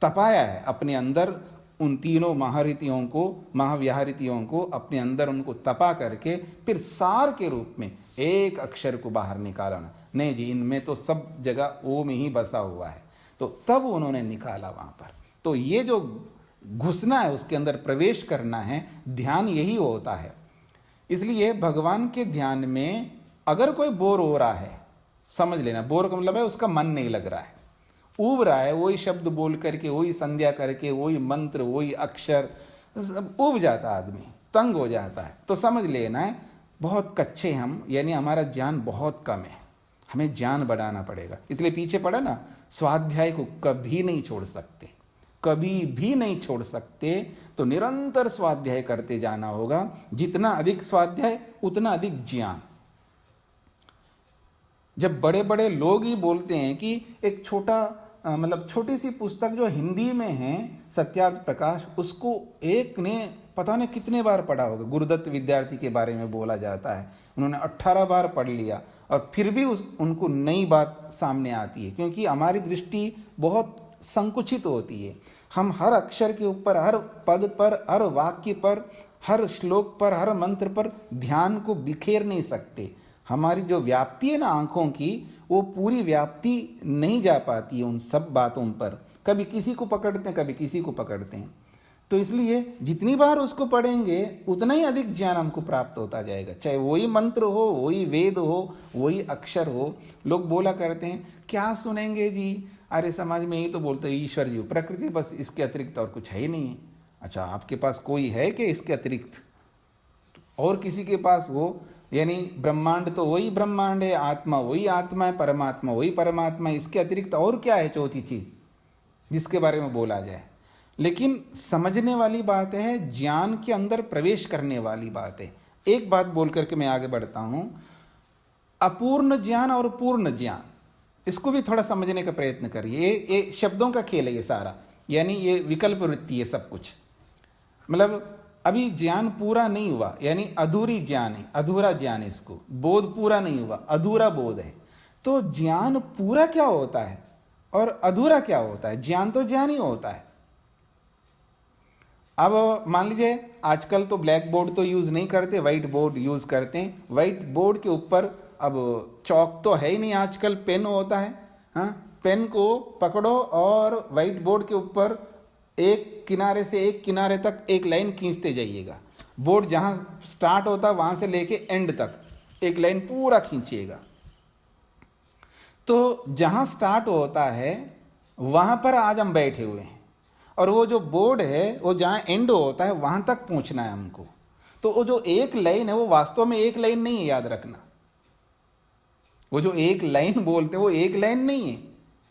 तपाया है अपने अंदर, उन तीनों महारथियों को, महाव्याहृतियों को अपने अंदर उनको तपा करके फिर सार के रूप में एक अक्षर को बाहर निकाला ना। नहीं जी, इनमें तो सब जगह ओम ही बसा हुआ है, तो तब उन्होंने निकाला वहाँ पर। तो ये जो घुसना है, उसके अंदर प्रवेश करना है, ध्यान यही होता है। इसलिए भगवान के ध्यान में अगर कोई बोर हो रहा है, समझ लेना, बोर का मतलब है उसका मन नहीं लग रहा है, ऊब रहा है, वही शब्द बोल करके, वही संध्या करके, वही मंत्र, वही अक्षर, ऊब जाता आदमी, तंग हो जाता है, तो समझ लेना है बहुत कच्चे हम, यानी हमारा ज्ञान बहुत कम है, हमें ज्ञान बढ़ाना पड़ेगा। इसलिए पीछे पड़ा ना, स्वाध्याय को कभी नहीं छोड़ सकते, कभी भी नहीं छोड़ सकते। तो निरंतर स्वाध्याय करते जाना होगा, जितना अधिक स्वाध्याय उतना अधिक ज्ञान। जब बड़े बड़े लोग ही बोलते हैं कि एक मतलब छोटी सी पुस्तक जो हिंदी में है, सत्यार्थ प्रकाश, उसको एक ने पता नहीं कितने बार पढ़ा होगा। गुरुदत्त विद्यार्थी के बारे में बोला जाता है, उन्होंने 18 बार पढ़ लिया और फिर भी उनको नई बात सामने आती है, क्योंकि हमारी दृष्टि बहुत संकुचित होती है। हम हर अक्षर के ऊपर, हर पद पर, हर वाक्य पर, हर श्लोक पर, हर मंत्र पर ध्यान को बिखेर नहीं सकते। हमारी जो व्याप्ति है ना आँखों की, वो पूरी व्याप्ति नहीं जा पाती है उन सब बातों पर, कभी किसी को पकड़ते हैं, कभी किसी को पकड़ते हैं। तो इसलिए जितनी बार उसको पढ़ेंगे उतना ही अधिक ज्ञान हमको प्राप्त होता जाएगा, चाहे वही मंत्र हो, वही वेद हो, वही अक्षर हो। लोग बोला करते हैं क्या सुनेंगे जी, अरे समाज में यही तो बोलते हैं ईश्वर जी, प्रकृति, बस इसके अतिरिक्त और कुछ है ही नहीं है। अच्छा, आपके पास कोई है कि इसके अतिरिक्त और किसी के पास हो? यानी ब्रह्मांड तो वही ब्रह्मांड है, आत्मा वही आत्मा है, परमात्मा वही परमात्मा है, इसके अतिरिक्त और क्या है चौथी चीज जिसके बारे में बोला जाए? लेकिन समझने वाली बात है, ज्ञान के अंदर प्रवेश करने वाली बात है। एक बात बोल करके मैं आगे बढ़ता हूं, अपूर्ण ज्ञान और पूर्ण ज्ञान, इसको भी थोड़ा समझने का प्रयत्न करिए। ये शब्दों का खेल है ये सारा, यानी ये विकल्प वृत्ति है सब कुछ। मतलब अभी ज्ञान पूरा नहीं हुआ, यानी अधूरी ज्ञान है, अधूरा ज्ञान है, इसको बोध पूरा नहीं हुआ, अधूरा बोध है। तो ज्ञान पूरा क्या होता है और अधूरा क्या होता है? ज्ञान तो ज्ञान ही होता है। अब मान लीजिए आजकल तो ब्लैक बोर्ड तो यूज नहीं करते, व्हाइट बोर्ड यूज करते हैं। व्हाइट बोर्ड के ऊपर अब चौक तो है ही नहीं, आजकल पेन होता है। हाँ, पेन को पकड़ो और व्हाइट बोर्ड के ऊपर एक किनारे से एक किनारे तक एक लाइन खींचते जाइएगा। बोर्ड जहां स्टार्ट होता है वहां से लेके एंड तक एक लाइन पूरा खींचिएगा। तो जहां स्टार्ट होता है वहां पर आज हम बैठे हुए हैं, और वो जो बोर्ड है वो जहां एंड होता है वहां तक पहुंचना है हमको। तो वो जो एक लाइन है वो वास्तव में एक लाइन नहीं है, याद रखना। वो जो एक लाइन बोलते हैं वो एक लाइन नहीं है।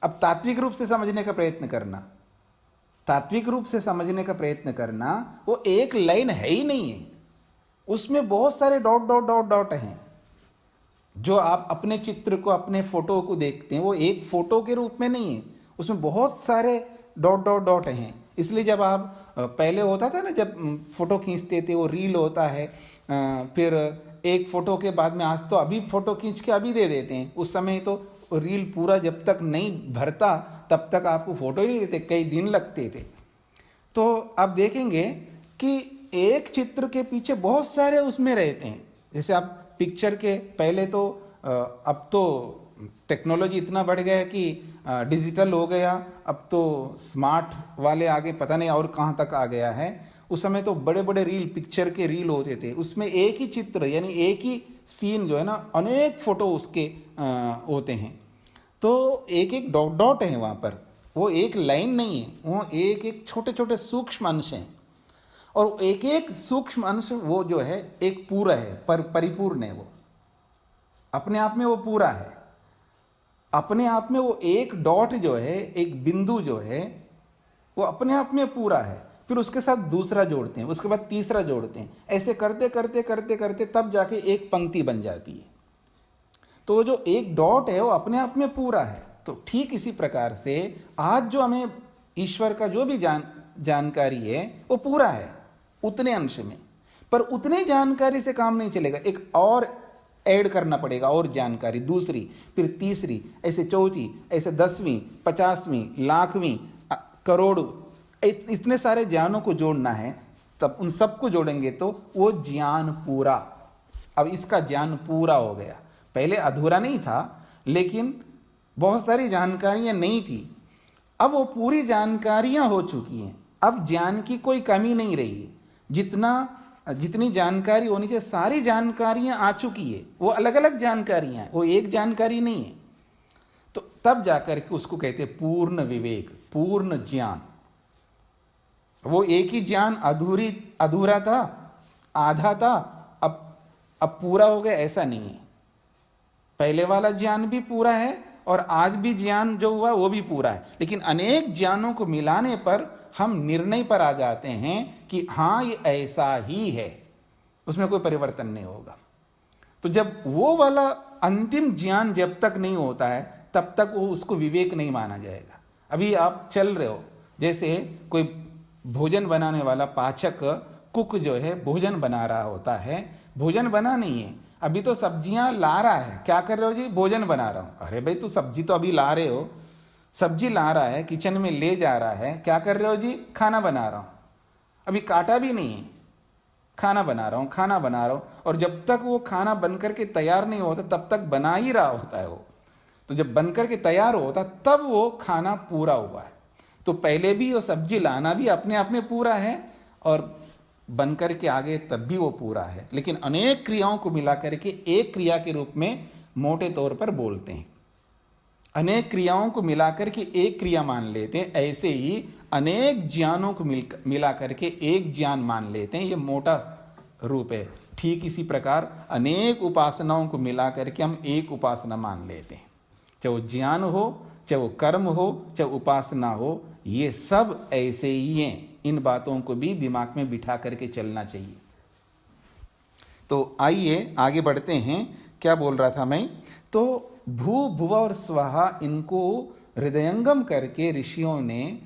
अब तात्विक रूप से समझने का प्रयत्न करना, तात्विक रूप से समझने का प्रयत्न करना, वो एक लाइन है ही नहीं है, उसमें बहुत सारे डॉट डॉट डॉट डॉट हैं। जो आप अपने चित्र को, अपने फोटो को देखते हैं, वो एक फोटो के रूप में नहीं है, उसमें बहुत सारे डॉट डॉट डॉट हैं। इसलिए जब आप पहले होता था ना, जब फोटो खींचते थे वो रील होता है, फिर एक फोटो के बाद में, आज तो अभी फोटो खींच के अभी दे देते हैं, उस समय तो रील पूरा जब तक नहीं भरता तब तक आपको फोटो ही नहीं देते, कई दिन लगते थे। तो आप देखेंगे कि एक चित्र के पीछे बहुत सारे उसमें रहते हैं। जैसे आप पिक्चर के पहले तो अब तो टेक्नोलॉजी इतना बढ़ गया है कि डिजिटल हो गया, अब तो स्मार्ट वाले आगे पता नहीं और कहाँ तक आ गया है। उस समय तो बड़े बड़े रील, पिक्चर के रील होते थे, उसमें एक ही चित्र यानी एक ही सीन जो है ना, अनेक फोटो उसके होते हैं। तो एक एक डॉट डॉट है वहाँ पर, वो एक लाइन नहीं है, वो एक एक छोटे छोटे सूक्ष्म अंश हैं, और एक एक सूक्ष्म अंश वो जो है एक पूरा है, परिपूर्ण है, वो अपने आप में वो पूरा है। अपने आप में वो एक डॉट जो है, एक बिंदु जो है, वो अपने आप में पूरा है। फिर उसके साथ दूसरा जोड़ते हैं, उसके बाद तीसरा जोड़ते हैं, ऐसे करते करते करते करते तब जाके एक पंक्ति बन जाती है। तो जो एक डॉट है वो अपने आप में पूरा है। तो ठीक इसी प्रकार से आज जो हमें ईश्वर का जो भी जानकारी है वो पूरा है उतने अंश में, पर उतने जानकारी से काम नहीं चलेगा, एक और ऐड करना पड़ेगा, और जानकारी दूसरी, फिर तीसरी, ऐसे चौथी, ऐसे 10वीं, 50वीं, लाखवीं, करोड़, इतने सारे ज्ञानों को जोड़ना है। तब उन सबको जोड़ेंगे तो वो ज्ञान पूरा। अब इसका ज्ञान पूरा हो गया, पहले अधूरा नहीं था, लेकिन बहुत सारी जानकारियां नहीं थी, अब वो पूरी जानकारियां हो चुकी हैं। अब ज्ञान की कोई कमी नहीं रही है, जितनी जानकारी होनी चाहिए सारी जानकारियां आ चुकी है। वो अलग अलग जानकारियां हैं, वो एक जानकारी नहीं है। तो तब जाकर के उसको कहते हैं पूर्ण विवेक, पूर्ण ज्ञान। वो एक ही ज्ञान अधूरा था, आधा था, अब पूरा हो गया, ऐसा नहीं है। पहले वाला ज्ञान भी पूरा है और आज भी ज्ञान जो हुआ वो भी पूरा है, लेकिन अनेक ज्ञानों को मिलाने पर हम निर्णय पर आ जाते हैं कि हाँ ये ऐसा ही है, उसमें कोई परिवर्तन नहीं होगा। तो जब वो वाला अंतिम ज्ञान जब तक नहीं होता है तब तक वो उसको विवेक नहीं माना जाएगा। अभी आप चल रहे हो, जैसे कोई भोजन बनाने वाला पाचक, कुक जो है भोजन बना रहा होता है, भोजन बना नहीं है, अभी तो सब्जियां ला रहा है। क्या कर रहे हो जी? भोजन बना रहा हूं। अरे भाई तू सब्जी तो अभी ला रहे हो, सब्जी ला रहा है, किचन में ले जा रहा है, क्या कर रहे हो जी? खाना बना रहा हूं। अभी काटा भी नहीं है, खाना बना रहा हूं, खाना बना रहा हूं। और जब तक वो खाना बनकर के तैयार नहीं होता तब तक बना ही रहा होता है वो। तो जब बनकर के तैयार होता तब वो खाना पूरा हुआ है। तो पहले भी वो सब्जी लाना भी अपने आप में पूरा है, और बनकर के आगे तब भी वो पूरा है। लेकिन अनेक क्रियाओं को मिलाकर के एक क्रिया के रूप में मोटे तौर पर बोलते हैं। अनेक क्रियाओं को मिलाकर के एक क्रिया मान लेते हैं, ऐसे ही अनेक ज्ञानों को मिलाकर के एक ज्ञान मान लेते हैं, ये मोटा रूप है। ठीक इसी प्रकार अनेक उपासनाओं को मिलाकर के हम एक उपासना मान लेते हैं। चाहे वो ज्ञान हो, चाहे वो कर्म हो, चाहे उपासना हो, ये सब ऐसे ही हैं। इन बातों को भी दिमाग में बिठा करके चलना चाहिए। तो आइए आगे बढ़ते हैं। क्या बोल रहा था मैं? तो भू, भुव और स्वहा, इनको हृदयंगम करके ऋषियों ने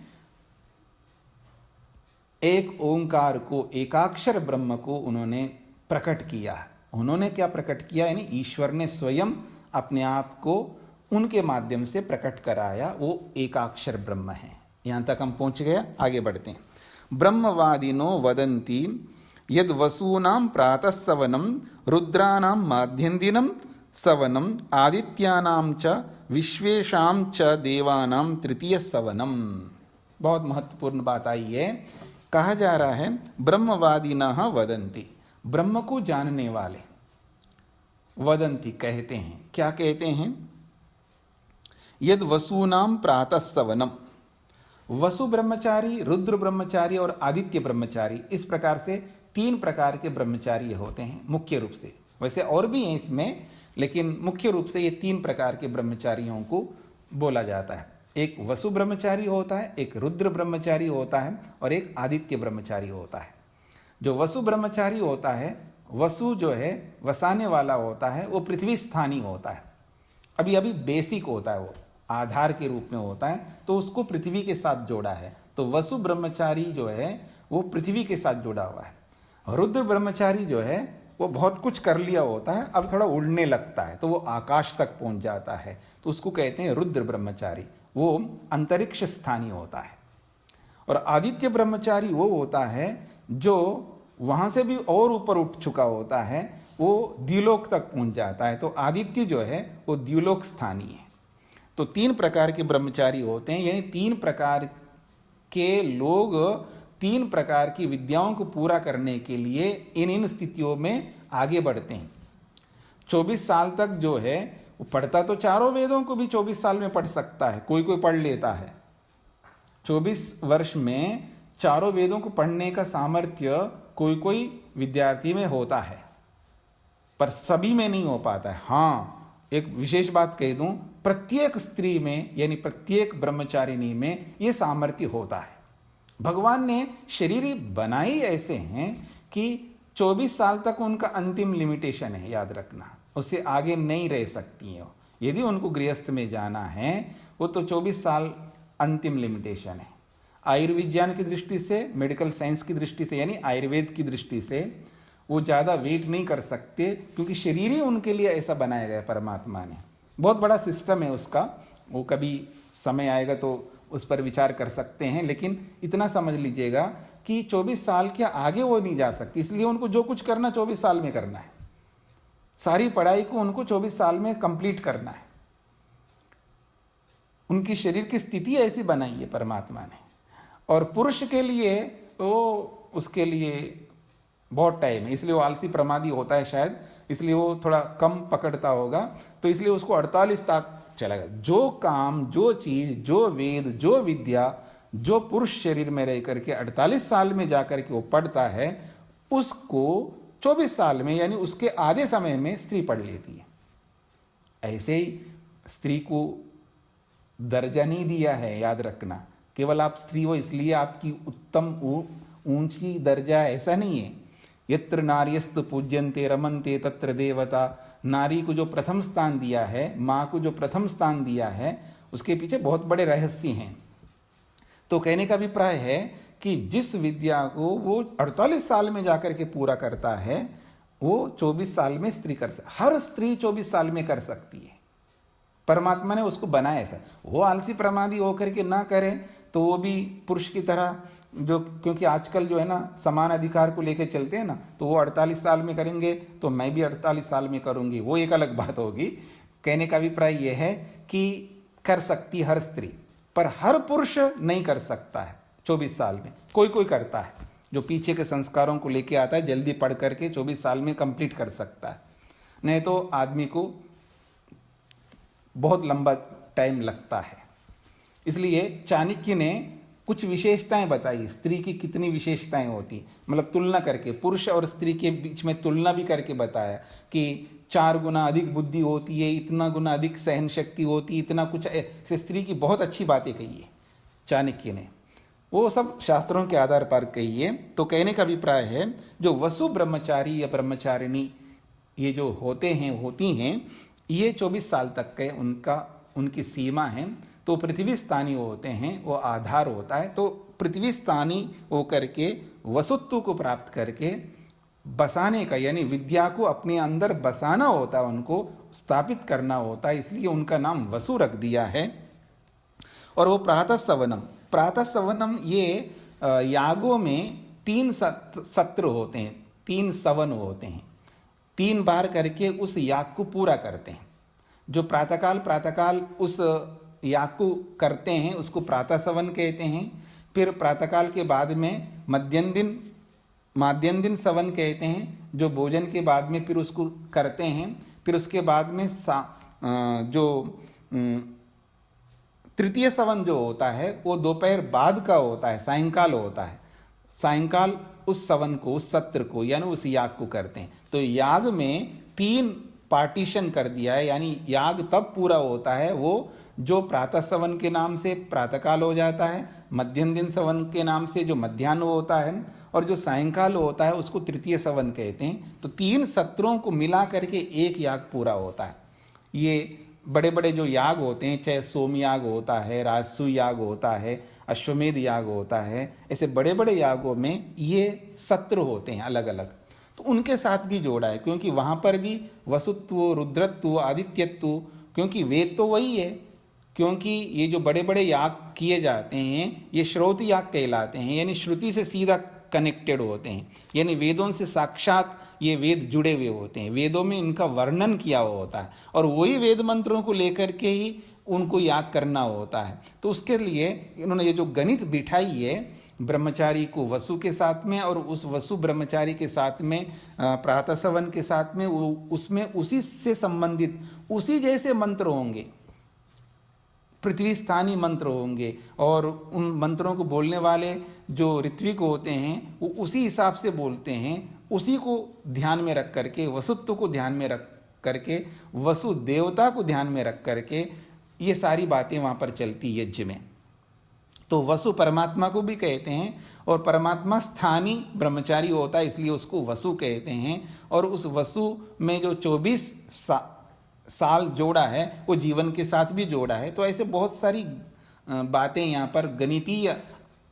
एक ओंकार को, एकाक्षर ब्रह्म को उन्होंने प्रकट किया। उन्होंने क्या प्रकट किया? यानी ईश्वर ने स्वयं अपने आप को उनके माध्यम से प्रकट कराया, वो एकाक्षर ब्रह्म है। यहां तक हम पहुंच गए, आगे बढ़ते हैं। ब्रह्मवादिनो वदन्ति यद वसूनां प्रातः सवनं रुद्राणां माध्यन्दिनं सवनं आदित्यानां च विश्वेशां च देवानां तृतीय सवनम। बहुत महत्वपूर्ण बात आई है। कहा जा रहा है ब्रह्मवादिनः वदन्ति, ब्रह्म को जानने वाले, वदन्ति कहते हैं। क्या कहते हैं? यद वसूनां प्रातः सवनम, वसु ब्रह्मचारी, रुद्र ब्रह्मचारी और आदित्य ब्रह्मचारी, इस प्रकार से 3 प्रकार के ब्रह्मचारी होते हैं मुख्य रूप से। वैसे और भी हैं इसमें, लेकिन मुख्य रूप से ये 3 प्रकार के ब्रह्मचारियों को बोला जाता है। एक वसु ब्रह्मचारी होता है, एक रुद्र ब्रह्मचारी होता है, और एक आदित्य ब्रह्मचारी होता है। जो वसु ब्रह्मचारी होता है, वसु जो है वसाने वाला होता है, वो पृथ्वी स्थानी होता है, अभी अभी बेसिक होता है, वो आधार के रूप में होता है, तो उसको पृथ्वी के साथ जोड़ा है। तो वसु ब्रह्मचारी जो है वो पृथ्वी के साथ जुड़ा हुआ है। रुद्र ब्रह्मचारी जो है वो बहुत कुछ कर लिया होता है, अब थोड़ा उड़ने लगता है तो वो आकाश तक पहुंच जाता है, तो उसको कहते हैं रुद्र ब्रह्मचारी, वो अंतरिक्ष स्थानीय होता है। और आदित्य ब्रह्मचारी वो होता है जो वहां से भी और ऊपर उठ चुका होता है, वो द्युलोक तक पहुंच जाता है। तो आदित्य जो है वो द्युलोक स्थानीय है। तो 3 प्रकार के ब्रह्मचारी होते हैं, यानी 3 प्रकार के लोग 3 प्रकार की विद्याओं को पूरा करने के लिए इन स्थितियों में आगे बढ़ते हैं। 24 साल तक जो है वो पढ़ता तो चारों वेदों को भी 24 साल में पढ़ सकता है, कोई कोई पढ़ लेता है। 24 वर्ष में चारों वेदों को पढ़ने का सामर्थ्य कोई कोई विद्यार्थी में होता है, पर सभी में नहीं हो पाता है। हाँ, एक विशेष बात कह दूं, प्रत्येक स्त्री में यानी प्रत्येक ब्रह्मचारिणी में यह सामर्थ्य होता है। भगवान ने शरीर बनाई ऐसे हैं कि 24 साल तक उनका अंतिम लिमिटेशन है, याद रखना, उससे आगे नहीं रह सकती हैं। यदि उनको गृहस्थ में जाना है वो तो 24 साल अंतिम लिमिटेशन है। आयुर्विज्ञान की दृष्टि से, मेडिकल साइंस की दृष्टि से, यानी आयुर्वेद की दृष्टि से वो ज़्यादा वेट नहीं कर सकते, क्योंकि शरीर ही उनके लिए ऐसा बनाया गया परमात्मा ने। बहुत बड़ा सिस्टम है उसका, वो कभी समय आएगा तो उस पर विचार कर सकते हैं, लेकिन इतना समझ लीजिएगा कि 24 साल के आगे वो नहीं जा सकती, इसलिए उनको जो कुछ करना 24 साल में करना है। सारी पढ़ाई को उनको 24 साल में कंप्लीट करना है। उनकी शरीर की स्थिति ऐसी बनाई है परमात्मा ने। और पुरुष के लिए वो उसके लिए बहुत टाइम है, इसलिए वो आलसी प्रमादी होता है शायद, इसलिए वो थोड़ा कम पकड़ता होगा, तो इसलिए उसको 48 तक चलेगा। जो काम, जो चीज, जो वेद, जो विद्या जो पुरुष शरीर में रह करके 48 साल में जाकर के वो पढ़ता है, उसको 24 साल में यानी उसके आधे समय में स्त्री पढ़ लेती है। ऐसे ही स्त्री को दर्जा नहीं दिया है, याद रखना। केवल आप स्त्री हो इसलिए आपकी उत्तम ऊंची दर्जा, ऐसा नहीं है। यत्र नार्यस्तु पूज्यन्ते रमन्ते तत्र देवता। नारी को जो प्रथम स्थान दिया है, माँ को जो प्रथम स्थान दिया है, उसके पीछे बहुत बड़े रहस्य हैं। तो कहने का अभिप्राय है कि जिस विद्या को वो 48 साल में जाकर के पूरा करता है, वो 24 साल में स्त्री कर सकती। हर स्त्री 24 साल में कर सकती है, परमात्मा ने उसको बनाया ऐसा। वो आलसी प्रमादी होकर के ना करें तो वो भी पुरुष की तरह, जो क्योंकि आजकल जो है ना समान अधिकार को लेके चलते हैं ना, तो वो 48 साल में करेंगे तो मैं भी 48 साल में करूंगी, वो एक अलग बात होगी। कहने का अभिप्राय यह है कि कर सकती हर स्त्री, पर हर पुरुष नहीं कर सकता है 24 साल में। कोई कोई करता है, जो पीछे के संस्कारों को लेके आता है, जल्दी पढ़ करके 24 साल में कंप्लीट कर सकता है, नहीं तो आदमी को बहुत लंबा टाइम लगता है। इसलिए चाणक्य ने कुछ विशेषताएं बताई, स्त्री की कितनी विशेषताएं होती, मतलब तुलना करके पुरुष और स्त्री के बीच में तुलना भी करके बताया कि 4 गुना अधिक बुद्धि होती है, इतना गुना अधिक सहन शक्ति होती, इतना कुछ ऐसे स्त्री की बहुत अच्छी बातें कही है चाणक्य ने। वो सब शास्त्रों के आधार पर कही है। तो कहने का अभिप्राय है जो वसु ब्रह्मचारी या ब्रह्मचारिणी ये जो होते हैं होती हैं, ये 24 साल तक के उनकी सीमा है। तो पृथ्वी स्थानीय होते हैं, वो आधार होता है। तो पृथ्वी स्थानीय होकर के वसुत्व को प्राप्त करके बसाने का, यानी विद्या को अपने अंदर बसाना होता है, उनको स्थापित करना होता है, इसलिए उनका नाम वसु रख दिया है। और वो प्रातः सवनम ये यागों में 3 सत्र होते हैं, 3 सवन होते हैं, 3 बार करके उस याग को पूरा करते हैं। जो प्रातःकाल उस याग को करते हैं उसको प्रातः सवन कहते हैं। फिर प्रातःकाल के बाद में माध्यम दिन सवन कहते हैं, जो भोजन के बाद में फिर उसको करते हैं। फिर उसके बाद में जो तृतीय सवन जो होता है वो दोपहर बाद का होता है, सायंकाल होता है। सायंकाल उस सवन को, उस सत्र को यानी उस याग को करते हैं। तो याग में 3 पार्टीशन कर दिया है, यानी याग तब पूरा होता है वो जो प्रातः सवन के नाम से प्रातःकाल हो जाता है, मध्यम दिन सवन के नाम से जो मध्याह्न होता है, और जो सायंकाल होता है उसको तृतीय सवन कहते हैं। तो 3 सत्रों को मिला करके एक याग पूरा होता है। ये बड़े बड़े जो याग होते हैं, चाहे सोम याग होता है, राजसू याग होता है, अश्वमेध याग होता है, ऐसे बड़े बड़े यागों में ये सत्र होते हैं अलग अलग। तो उनके साथ भी जोड़ा है, क्योंकि वहाँ पर भी वसुत्व, रुद्रत्व, आदित्यत्व, क्योंकि वेद तो वही है। क्योंकि ये जो बड़े बड़े याग किए जाते हैं ये श्रोत याग कहलाते हैं, यानी श्रुति से सीधा कनेक्टेड होते हैं, यानी वेदों से साक्षात ये वेद जुड़े हुए होते हैं, वेदों में इनका वर्णन किया हुआ होता है और वही वेद मंत्रों को लेकर के ही उनको याग करना होता है। तो उसके लिए इन्होंने ये जो गणित बिठाई है ब्रह्मचारी को वसु के साथ में और उस वसु ब्रह्मचारी के साथ में प्रातः सवन के साथ में, उसमें उसी से संबंधित उसी जैसे मंत्र होंगे, पृथ्वी स्थानीय मंत्र होंगे और उन मंत्रों को बोलने वाले जो ऋत्विक होते हैं वो उसी हिसाब से बोलते हैं, उसी को ध्यान में रख करके, वसुत्व को ध्यान में रख करके, वसु देवता को ध्यान में रख करके ये सारी बातें वहाँ पर चलती यज्ञ में। तो वसु परमात्मा को भी कहते हैं और परमात्मा स्थानीय ब्रह्मचारी होता है इसलिए उसको वसु कहते हैं। और उस वसु में जो 24 साल जोड़ा है वो जीवन के साथ भी जोड़ा है। तो ऐसे बहुत सारी बातें यहाँ पर गणितीय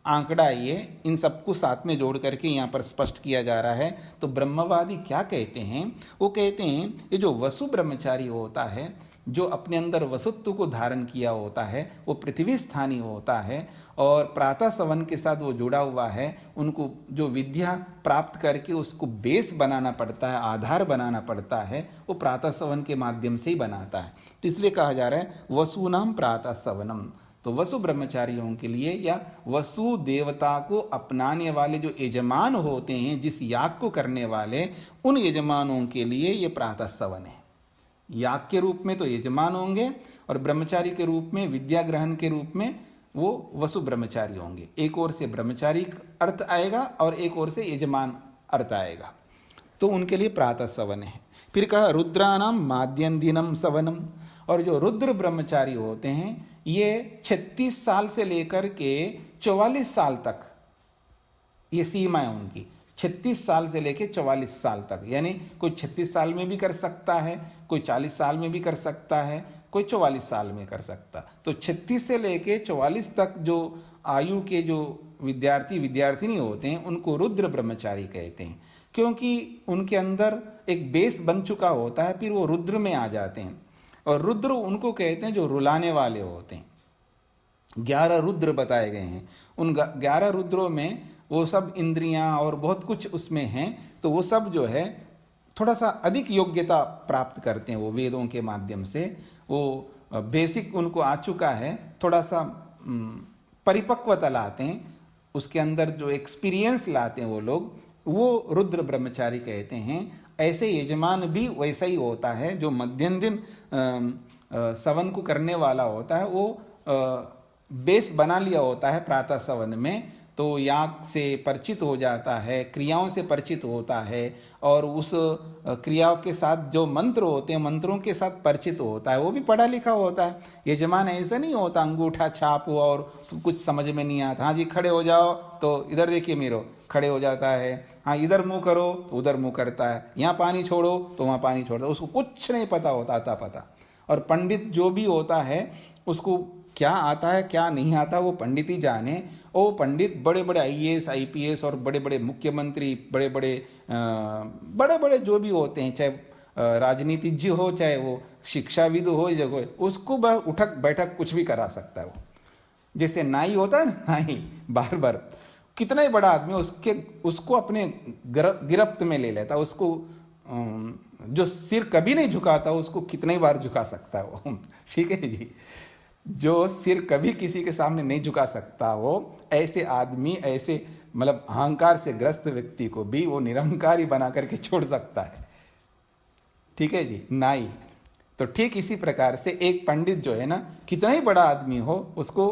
आंकड़ा ये इन सबको साथ में जोड़ करके यहाँ पर स्पष्ट किया जा रहा है। तो ब्रह्मवादी क्या कहते हैं, वो कहते हैं ये जो वसु ब्रह्मचारी होता है, जो अपने अंदर वसुत्व को धारण किया होता है, वो पृथ्वी स्थानीय होता है और प्रातः सवन के साथ वो जुड़ा हुआ है। उनको जो विद्या प्राप्त करके उसको बेस बनाना पड़ता है, आधार बनाना पड़ता है, वो प्रातः सवन के माध्यम से ही बनाता है। तो इसलिए कहा जा रहा है वसुनाम प्रातः सवनम। तो वसु ब्रह्मचारियों के लिए या वसु देवता को अपनाने वाले जो यजमान होते हैं, जिस याग को करने वाले, उन यजमानों के लिए ये प्रातः सवन है। याग के रूप में तो यजमान होंगे और ब्रह्मचारी के रूप में, विद्या ग्रहण के रूप में वो वसु ब्रह्मचारी होंगे। एक ओर से ब्रह्मचारी अर्थ आएगा और एक ओर से यजमान अर्थ आएगा, तो उनके लिए प्रातः सवन है। फिर कहा रुद्रानाम माद्यन दिनम सवनम। और जो रुद्र ब्रह्मचारी होते हैं ये 36 साल से लेकर के 44 साल तक ये सीमा है उनकी, 36 साल से लेकर 44 साल तक, यानी कोई 36 साल में भी कर सकता है, कोई 40 साल में भी कर सकता है, कोई 44 साल में कर सकता। तो 36 से लेकर 44 तक जो आयु के जो विद्यार्थी विद्यार्थिनी होते हैं उनको रुद्र ब्रह्मचारी कहते हैं, क्योंकि उनके अंदर एक बेस बन चुका होता है, फिर वो रुद्र में आ जाते हैं। और रुद्र उनको कहते हैं जो रुलाने वाले होते हैं। 11 रुद्र बताए गए हैं, उन 11 रुद्रों में वो सब इंद्रियां और बहुत कुछ उसमें हैं, तो वो सब जो है थोड़ा सा अधिक योग्यता प्राप्त करते हैं। वो वेदों के माध्यम से वो बेसिक उनको आ चुका है, थोड़ा सा परिपक्वता लाते हैं, उसके अंदर जो एक्सपीरियंस लाते हैं वो लोग, वो रुद्र ब्रह्मचारी कहते हैं। ऐसे यजमान भी वैसा ही होता है, जो मध्यम दिन सवन को करने वाला होता है, वो बेस बना लिया होता है प्रातः सवन में, तो याग से परिचित हो जाता है, क्रियाओं से परिचित होता है और उस क्रियाओं के साथ जो मंत्र होते हैं मंत्रों के साथ परिचित होता है, वो भी पढ़ा लिखा होता है। यजमान ऐसा नहीं होता अंगूठा छाप हुआ और कुछ समझ में नहीं आता, हाँ जी खड़े हो जाओ तो इधर देखिए मेरो, खड़े हो जाता है, हाँ इधर मुंह करो तो उधर मुंह करता है, यहाँ पानी छोड़ो तो वहाँ पानी छोड़ता है, उसको कुछ नहीं पता होता आता पता। और पंडित जो भी होता है उसको क्या आता है क्या नहीं आता वो पंडित ही जाने। वो पंडित बड़े बड़े IAS IPS और बड़े बड़े मुख्यमंत्री, बड़े बड़े जो भी होते हैं, चाहे राजनीतिज्ञ हो चाहे वो शिक्षाविद हो, उसको उठक बैठक कुछ भी करा सकता है वो। जैसे नाई होता है ना, नाई बार्बर, कितना ही बड़ा आदमी उसको अपने गिरफ्त में ले लेता, उसको जो सिर कभी नहीं झुकाता उसको कितनी बार झुका सकता है वो। ठीक है जी, जो सिर कभी किसी के सामने नहीं झुका सकता वो ऐसे आदमी, ऐसे मतलब अहंकार से ग्रस्त व्यक्ति को भी वो निरंकारी बना करके छोड़ सकता है। ठीक है जी, नाई। तो ठीक इसी प्रकार से एक पंडित जो है ना, कितना ही बड़ा आदमी हो उसको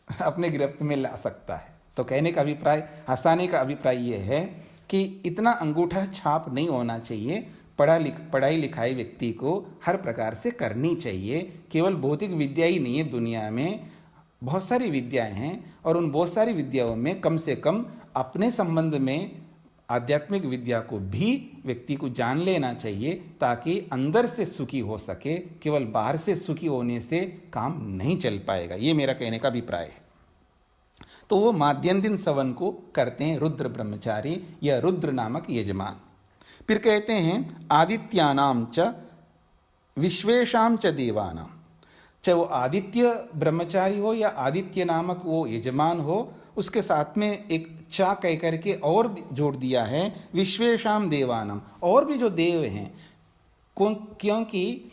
अपने गिरफ्त में ला सकता है। तो कहने का अभिप्राय, हंसाने का अभिप्राय ये है कि इतना अंगूठा छाप नहीं होना चाहिए। पढ़ाई लिखाई व्यक्ति को हर प्रकार से करनी चाहिए। केवल भौतिक विद्या ही नहीं है, दुनिया में बहुत सारी विद्याएं हैं और उन बहुत सारी विद्याओं में कम से कम अपने संबंध में आध्यात्मिक विद्या को भी व्यक्ति को जान लेना चाहिए, ताकि अंदर से सुखी हो सके। केवल बाहर से सुखी होने से काम नहीं चल पाएगा, ये मेरा कहने का अभिप्राय है। तो वो माध्यन्दिन सवन को करते हैं रुद्र ब्रह्मचारी या रुद्र नामक यजमान। फिर कहते हैं आदित्यानाम च विश्वेशाम च देवानाम, चाहे वो आदित्य ब्रह्मचारी हो या आदित्य नामक वो यजमान हो, उसके साथ में एक चा कह करके और भी जोड़ दिया है विश्वेशाम देवानाम, और भी जो देव हैं। क्योंकि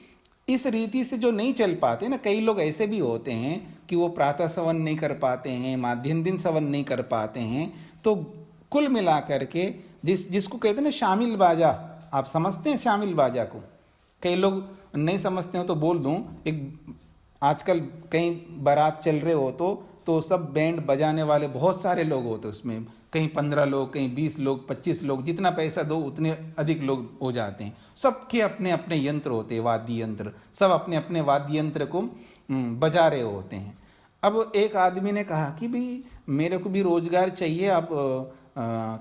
इस रीति से जो नहीं चल पाते ना, कई लोग ऐसे भी होते हैं कि वो प्रातः सवन नहीं कर पाते हैं, माध्यम दिन सवन नहीं कर पाते हैं। तो कुल मिला करके जिसको कहते हैं ना शामिल बाजा, आप समझते हैं शामिल बाजा को? कई लोग नहीं समझते हो तो बोल दूं, एक आजकल कहीं बारात चल रहे हो तो सब बैंड बजाने वाले बहुत सारे लोग होते हैं उसमें, कहीं 15 लोग, कहीं 20 लोग, 25 लोग, जितना पैसा दो उतने अधिक लोग हो जाते हैं। सबके अपने अपने यंत्र होते हैं, वाद्य यंत्र, सब अपने अपने वाद्य यंत्र को बजा रहे होते हैं। अब एक आदमी ने कहा कि भाई मेरे को भी रोजगार चाहिए, अब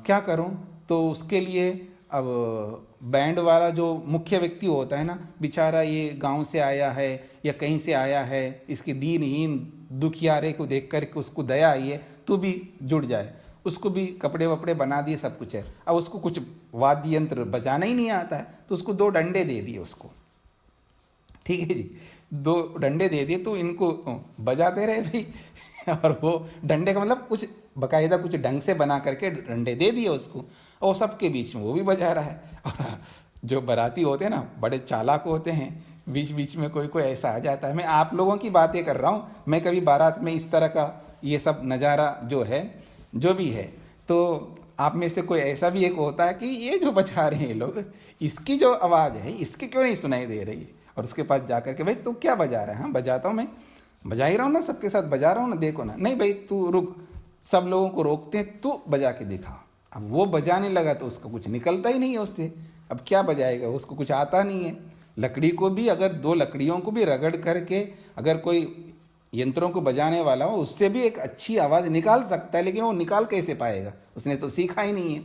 क्या करूं? तो उसके लिए अब बैंड वाला जो मुख्य व्यक्ति होता है ना, बेचारा ये गांव से आया है या कहीं से आया है, इसके दीनहीन दुखियारे को देख कर के उसको दया आई है, तू भी जुड़ जाए। उसको भी कपड़े वपड़े बना दिए, सब कुछ है। अब उसको कुछ वाद्य यंत्र बजाना ही नहीं आता है, तो उसको 2 डंडे दे दिए उसको, ठीक है जी, 2 डंडे दे दिए, तो इनको बजाते रहे भाई। और वो डंडे का मतलब कुछ बकायदा कुछ ढंग से बना करके डंडे दे दिए उसको, और सबके बीच में वो भी बजा रहा है। और जो बाराती होते हैं ना, बड़े चालाक होते हैं, बीच बीच में कोई कोई ऐसा आ जाता है। मैं आप लोगों की बातें कर रहा हूँ, मैं कभी बारात में इस तरह का ये सब नज़ारा जो है, जो भी है, तो आप में से कोई ऐसा भी एक होता है कि ये जो बजा रहे हैं ये लोग, इसकी जो आवाज़ है इसकी क्यों नहीं सुनाई दे रही है? और उसके पास जाकर के, भाई तू क्या बजा रहा है? हाँ बजाता हूँ, मैं बजा ही रहा हूँ ना, सबके साथ बजा रहा हूँ ना, देखो ना। नहीं भाई तू रुक, सब लोगों को रोकते हैं, तू बजा के दिखा। अब वो बजाने लगा तो उसका कुछ निकलता ही नहीं है उससे, अब क्या बजाएगा? उसको कुछ आता नहीं है। लकड़ी को भी अगर 2 लकड़ियों को भी रगड़ करके अगर कोई यंत्रों को बजाने वाला हो, उससे भी एक अच्छी आवाज़ निकाल सकता है, लेकिन वो निकाल कैसे पाएगा? उसने तो सीखा ही नहीं है।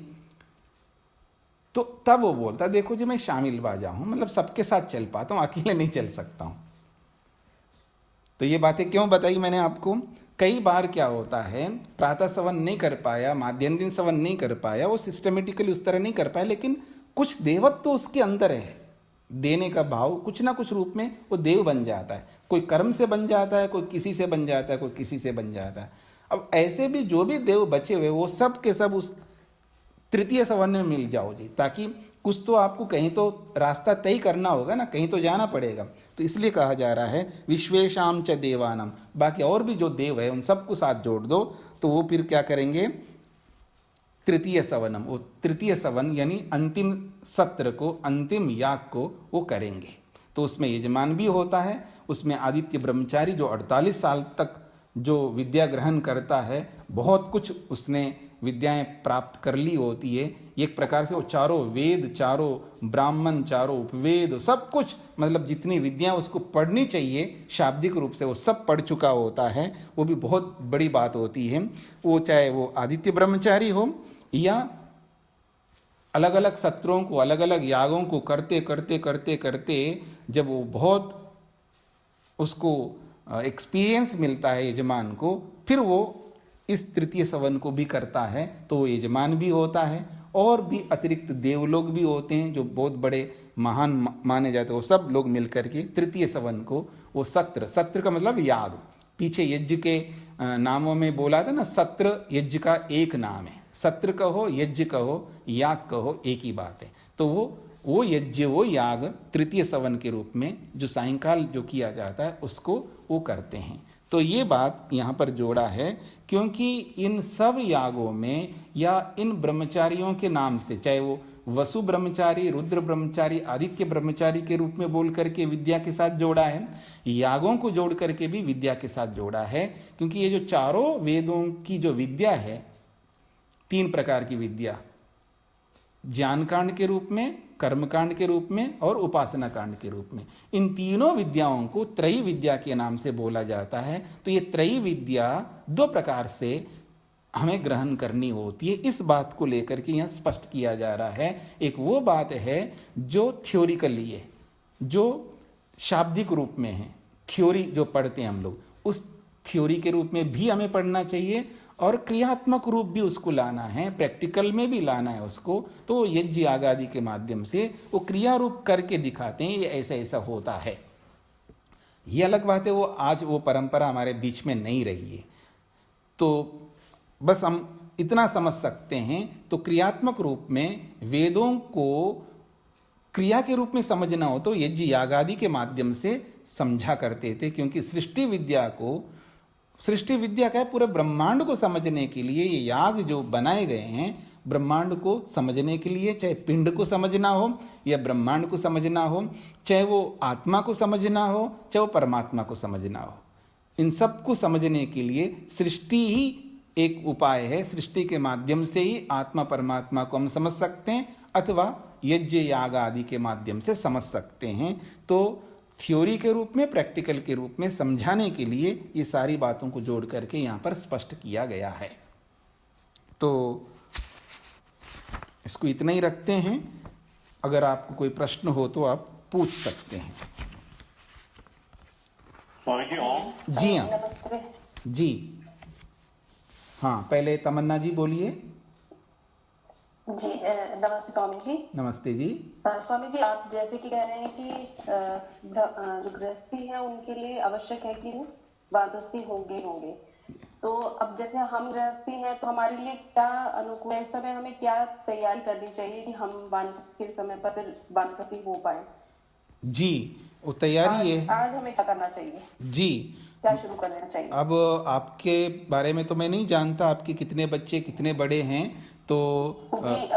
तो तब वो बोलता, देखो जी मैं शामिल बाजा हूँ, मतलब सबके साथ चल पाता हूँ, अकेले नहीं चल सकता हूँ। तो ये बातें क्यों बताई मैंने आपको? कई बार क्या होता है, प्रातः सवन नहीं कर पाया, माध्यम दिन सवन नहीं कर पाया, वो सिस्टमेटिकली उस तरह नहीं कर पाया, लेकिन कुछ देवत्व तो उसके अंदर है, देने का भाव कुछ ना कुछ रूप में वो देव बन जाता है। कोई कर्म से बन जाता है, कोई किसी से बन जाता है, कोई किसी से बन जाता है। अब ऐसे भी जो भी देव बचे हुए वो सब के सब उस तृतीय सवन में मिल जाओ जी, ताकि कुछ तो आपको कहीं तो रास्ता तय करना होगा ना, कहीं तो जाना पड़ेगा। तो इसलिए कहा जा रहा है विश्वेशाम च देवानम, बाकी और भी जो देव है उन सबको साथ जोड़ दो, तो वो फिर क्या करेंगे? तृतीय सवनम, वो तृतीय सवन यानी अंतिम सत्र को, अंतिम याग को वो करेंगे। तो उसमें यजमान भी होता है, उसमें आदित्य ब्रह्मचारी जो 48 साल तक जो विद्या ग्रहण करता है, बहुत कुछ उसने विद्याएं प्राप्त कर ली होती है। एक प्रकार से वो चारों वेद, चारों ब्राह्मण, चारों उपवेद, सब कुछ, मतलब जितनी विद्याएं उसको पढ़नी चाहिए शाब्दिक रूप से, वो सब पढ़ चुका होता है। वो भी बहुत बड़ी बात होती है। वो चाहे वो आदित्य ब्रह्मचारी हो या अलग अलग सत्रों को, अलग अलग यागों को करते करते करते करते जब वो बहुत उसको एक्सपीरियंस मिलता है यजमान को, फिर वो इस तृतीय सवन को भी करता है, तो वो यजमान भी होता है। और भी अतिरिक्त देवलोग भी होते हैं जो बहुत बड़े महान माने जाते हैं, वो सब लोग मिलकर के तृतीय सवन को, वो सत्र, सत्र का मतलब याग, पीछे यज्ञ के नामों में बोला था ना, सत्र यज्ञ का एक नाम है। सत्र कहो, यज्ञ कहो, याग कहो, एक ही बात है। तो वो यज्ञ, वो याग तृतीय सवन के रूप में जो सायंकाल जो किया जाता है उसको वो करते हैं। तो ये बात यहाँ पर जोड़ा है, क्योंकि इन सब यागों में या इन ब्रह्मचारियों के नाम से, चाहे वो वसु ब्रह्मचारी, रुद्र ब्रह्मचारी, आदित्य ब्रह्मचारी के रूप में बोल करके विद्या के साथ जोड़ा है, यागों को जोड़ करके भी विद्या के साथ जोड़ा है। क्योंकि ये जो चारों वेदों की जो विद्या है, 3 प्रकार की विद्या, ज्ञान कांड के रूप में, कर्म कांड के रूप में और उपासना कांड के रूप में, इन तीनों विद्याओं को त्रयी विद्या के नाम से बोला जाता है। तो ये त्रयी विद्या 2 प्रकार से हमें ग्रहण करनी होती है। इस बात को लेकर के यहाँ स्पष्ट किया जा रहा है। एक वो बात है जो थ्योरिकली है, जो शाब्दिक रूप में है, थ्योरी जो पढ़ते हैं हम लोग, उस थ्योरी के रूप में भी हमें पढ़ना चाहिए और क्रियात्मक रूप भी उसको लाना है, प्रैक्टिकल में भी लाना है उसको। तो यज्ञ याग आदि के माध्यम से वो क्रिया रूप करके दिखाते हैं, ये ऐसा ऐसा होता है। ये अलग बात है, वो आज वो परंपरा हमारे बीच में नहीं रही है। तो बस हम इतना समझ सकते हैं। तो क्रियात्मक रूप में वेदों को क्रिया के रूप में समझना हो तो यज्ञ याग आदि के माध्यम से समझा करते थे, क्योंकि सृष्टि विद्या का है पूरे ब्रह्मांड को समझने के लिए। ये याग जो बनाए गए हैं ब्रह्मांड को समझने के लिए, चाहे पिंड को समझना हो या ब्रह्मांड को समझना हो, चाहे वो आत्मा को समझना हो, चाहे वो परमात्मा को समझना हो, इन सब को समझने के लिए सृष्टि ही एक उपाय है। सृष्टि के माध्यम से ही आत्मा परमात्मा को हम समझ सकते हैं, अथवा यज्ञ याग आदि के माध्यम से समझ सकते हैं। तो थ्योरी के रूप में, प्रैक्टिकल के रूप में समझाने के लिए ये सारी बातों को जोड़ करके यहाँ पर स्पष्ट किया गया है। तो इसको इतना ही रखते हैं। अगर आपको कोई प्रश्न हो तो आप पूछ सकते हैं। स्वामी जी ओम। जी हाँ नमस्ते जी हाँ, पहले तमन्ना जी बोलिए। जी। नमस्ते स्वामी जी। नमस्ते जी। स्वामी जी, आप जैसे कि कह रहे हैं कि जो गृहस्थी है उनके लिए आवश्यक है कि वानप्रस्थी होंगे। तो अब जैसे हम गृहस्थी हैं तो हमारे लिए क्या अनुकूल है, इस समय हमें क्या तैयारी करनी चाहिए कि हम वानप्रस्थी के समय पर फिर वानप्रस्थी हो पाए? जी, वो तैयारी है। आज हमें क्या करना चाहिए जी, क्या शुरू कर देना चाहिए? अब आपके बारे में तो मैं नहीं जानता, आपके कितने बच्चे कितने बड़े हैं। तो जी,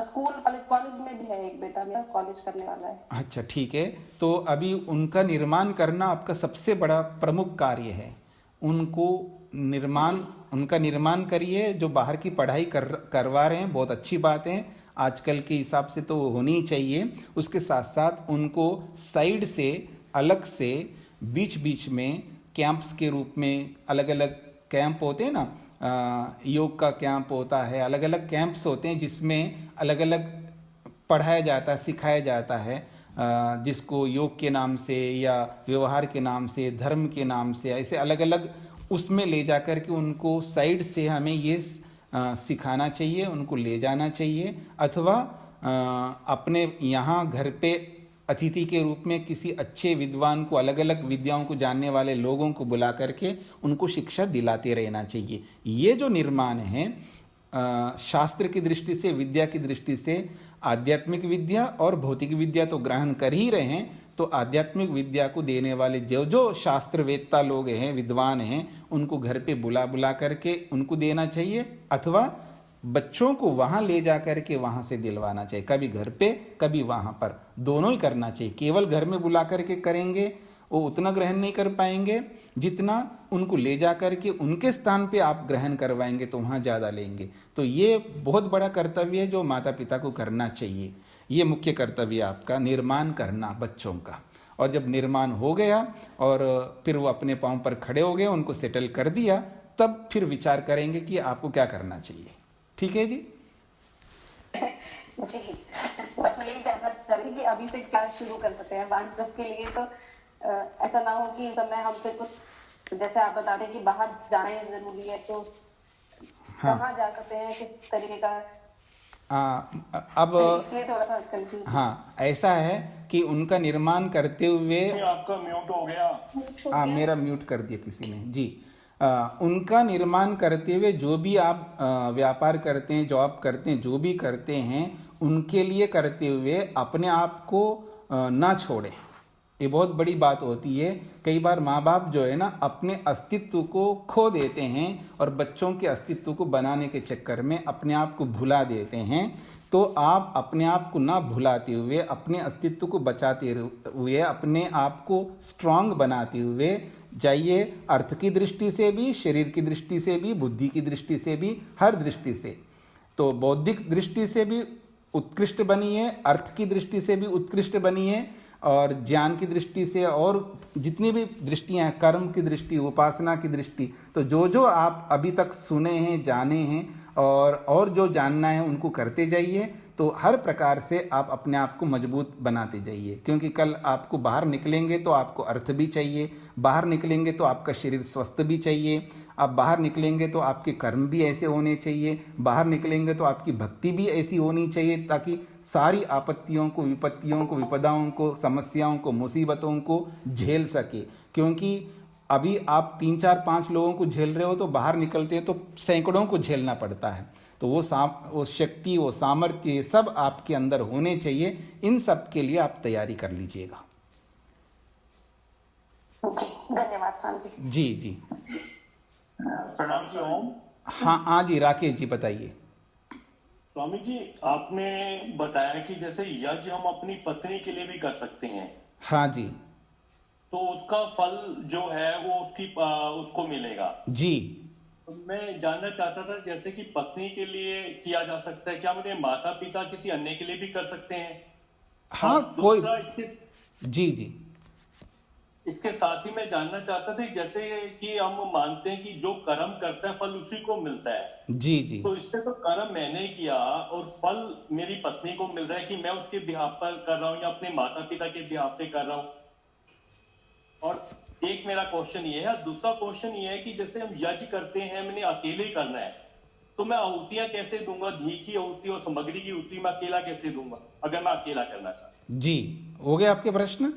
स्कूल कॉलेज में भी है एक बेटा मेरा, कॉलेज करने वाला है। अच्छा ठीक है। तो अभी उनका निर्माण करना आपका सबसे बड़ा प्रमुख कार्य है। उनका निर्माण करिए। जो बाहर की पढ़ाई करवा रहे हैं बहुत अच्छी बात है, आजकल के हिसाब से तो होनी ही चाहिए। उसके साथ साथ उनको साइड से अलग से बीच बीच में कैंप्स के रूप में, अलग अलग कैंप होते हैं ना, योग का कैंप होता है, अलग अलग कैंप्स होते हैं जिसमें अलग अलग पढ़ाया जाता है, सिखाया जाता है, जिसको योग के नाम से या व्यवहार के नाम से, धर्म के नाम से, ऐसे अलग अलग उसमें ले जा कर के उनको साइड से हमें ये सिखाना चाहिए, उनको ले जाना चाहिए। अथवा अपने यहाँ घर पे अतिथि के रूप में किसी अच्छे विद्वान को, अलग अलग विद्याओं को जानने वाले लोगों को बुला करके उनको शिक्षा दिलाते रहना चाहिए। ये जो निर्माण है शास्त्र की दृष्टि से, विद्या की दृष्टि से, आध्यात्मिक विद्या और भौतिक विद्या तो ग्रहण कर ही रहे हैं, तो आध्यात्मिक विद्या को देने वाले जो जो शास्त्रवेत्ता लोग हैं, विद्वान हैं, उनको घर पे बुला करके उनको देना चाहिए, अथवा बच्चों को वहाँ ले जा कर के वहाँ से दिलवाना चाहिए। कभी घर पे कभी वहाँ पर, दोनों ही करना चाहिए। केवल घर में बुला करके करेंगे वो उतना ग्रहण नहीं कर पाएंगे जितना उनको ले जा करके उनके स्थान पे आप ग्रहण करवाएंगे तो वहाँ ज़्यादा लेंगे। तो ये बहुत बड़ा कर्तव्य है जो माता पिता को करना चाहिए। ये मुख्य कर्तव्य आपका, निर्माण करना बच्चों का। और जब निर्माण हो गया और फिर वो अपने पाँव पर खड़े हो गए, उनको सेटल कर दिया, तब फिर विचार करेंगे कि आपको क्या करना चाहिए। ठीक है जी? जी, बस मैं यही जानना चाह रही कि अभी से क्या शुरू कर सकते हैं वानप्रस्थ के लिए। तो ऐसा ना हो कि इस समय हम फिर कुछ, जैसे आप बता रहे हैं कि बाहर जाना जरूरी है, तो हाँ, कहाँ जा सकते हैं, किस तरीके का? अब इसलिए थोड़ा सा कंफ्यूज। हाँ, ऐसा है कि उनका निर्माण करते हुए आपका म्यूट हो गया। मेरा म्यूट कर दिया किसी ने जी। उनका निर्माण करते हुए जो भी आप व्यापार करते हैं, जॉब करते हैं, जो भी करते हैं, उनके लिए करते हुए अपने आप को ना छोड़ें। ये बहुत बड़ी बात होती है। कई बार माँ बाप जो है ना अपने अस्तित्व को खो देते हैं और बच्चों के अस्तित्व को बनाने के चक्कर में अपने आप को भुला देते हैं। तो आप अपने आप को ना भुलाते हुए, अपने अस्तित्व को बचाते हुए, अपने आप को स्ट्रांग बनाते हुए जाइए। अर्थ की दृष्टि से भी, शरीर की दृष्टि से भी, बुद्धि की दृष्टि से भी, हर दृष्टि से। तो बौद्धिक दृष्टि से भी उत्कृष्ट बनिए, अर्थ की दृष्टि से भी उत्कृष्ट बनिए, और ज्ञान की दृष्टि से, और जितनी भी दृष्टियां हैं, कर्म की दृष्टि, उपासना की दृष्टि, तो जो जो आप अभी तक सुने हैं, जाने हैं और जो जानना है उनको करते जाइए। तो हर प्रकार से आप अपने आप को मजबूत बनाते जाइए, क्योंकि कल आपको बाहर निकलेंगे तो आपको अर्थ भी चाहिए, बाहर निकलेंगे तो आपका शरीर स्वस्थ भी चाहिए, आप बाहर निकलेंगे तो आपके कर्म भी ऐसे होने चाहिए, बाहर निकलेंगे तो आपकी भक्ति भी ऐसी होनी चाहिए, ताकि सारी आपत्तियों को, विपत्तियों को, विपदाओं को, समस्याओं को, मुसीबतों को झेल सके। क्योंकि अभी आप 3 4 5 लोगों को झेल रहे हो, तो बाहर निकलते हैं तो सैकड़ों को झेलना पड़ता है। तो वो शक्ति, वो सामर्थ्य, ये सब आपके अंदर होने चाहिए। इन सब के लिए आप तैयारी कर लीजिएगा। जी, धन्यवाद स्वामी जी। जी जी। प्रणाम जी ओम। हाँ जी, राकेश जी बताइए। स्वामी जी, आपने बताया कि जैसे यज्ञ हम अपनी पत्नी के लिए भी कर सकते हैं। हाँ जी। तो उसका फल जो है वो उसको मिलेगा। जी। तो मैं जानना चाहता था, जैसे कि पत्नी के लिए किया जा सकता है, क्या मेरे माता पिता किसी अन्य के लिए भी कर सकते हैं? हाँ, और कोई। दूसरा जी जी। इसके साथ ही मैं जानना चाहता था, जैसे कि हम मानते हैं कि जो कर्म करता है फल उसी को मिलता है। जी जी। तो इससे तो कर्म मैंने किया और फल मेरी पत्नी को मिल रहा है कि मैं उसके बिहाफ पर कर रहा हूँ या अपने माता पिता के बिहाफ पे कर रहा हूँ। और एक मेरा क्वेश्चन ये है। दूसरा क्वेश्चन ये है कि जैसे हम यज्ञ करते हैं, मैंने अकेले ही करना है, तो मैं आहुतियां कैसे दूंगा? घी की आहुति और सामग्री की आहुति मैं अकेला कैसे दूंगा, अगर मैं अकेला करना चाहता हूं? जी, हो गए आपके प्रश्न?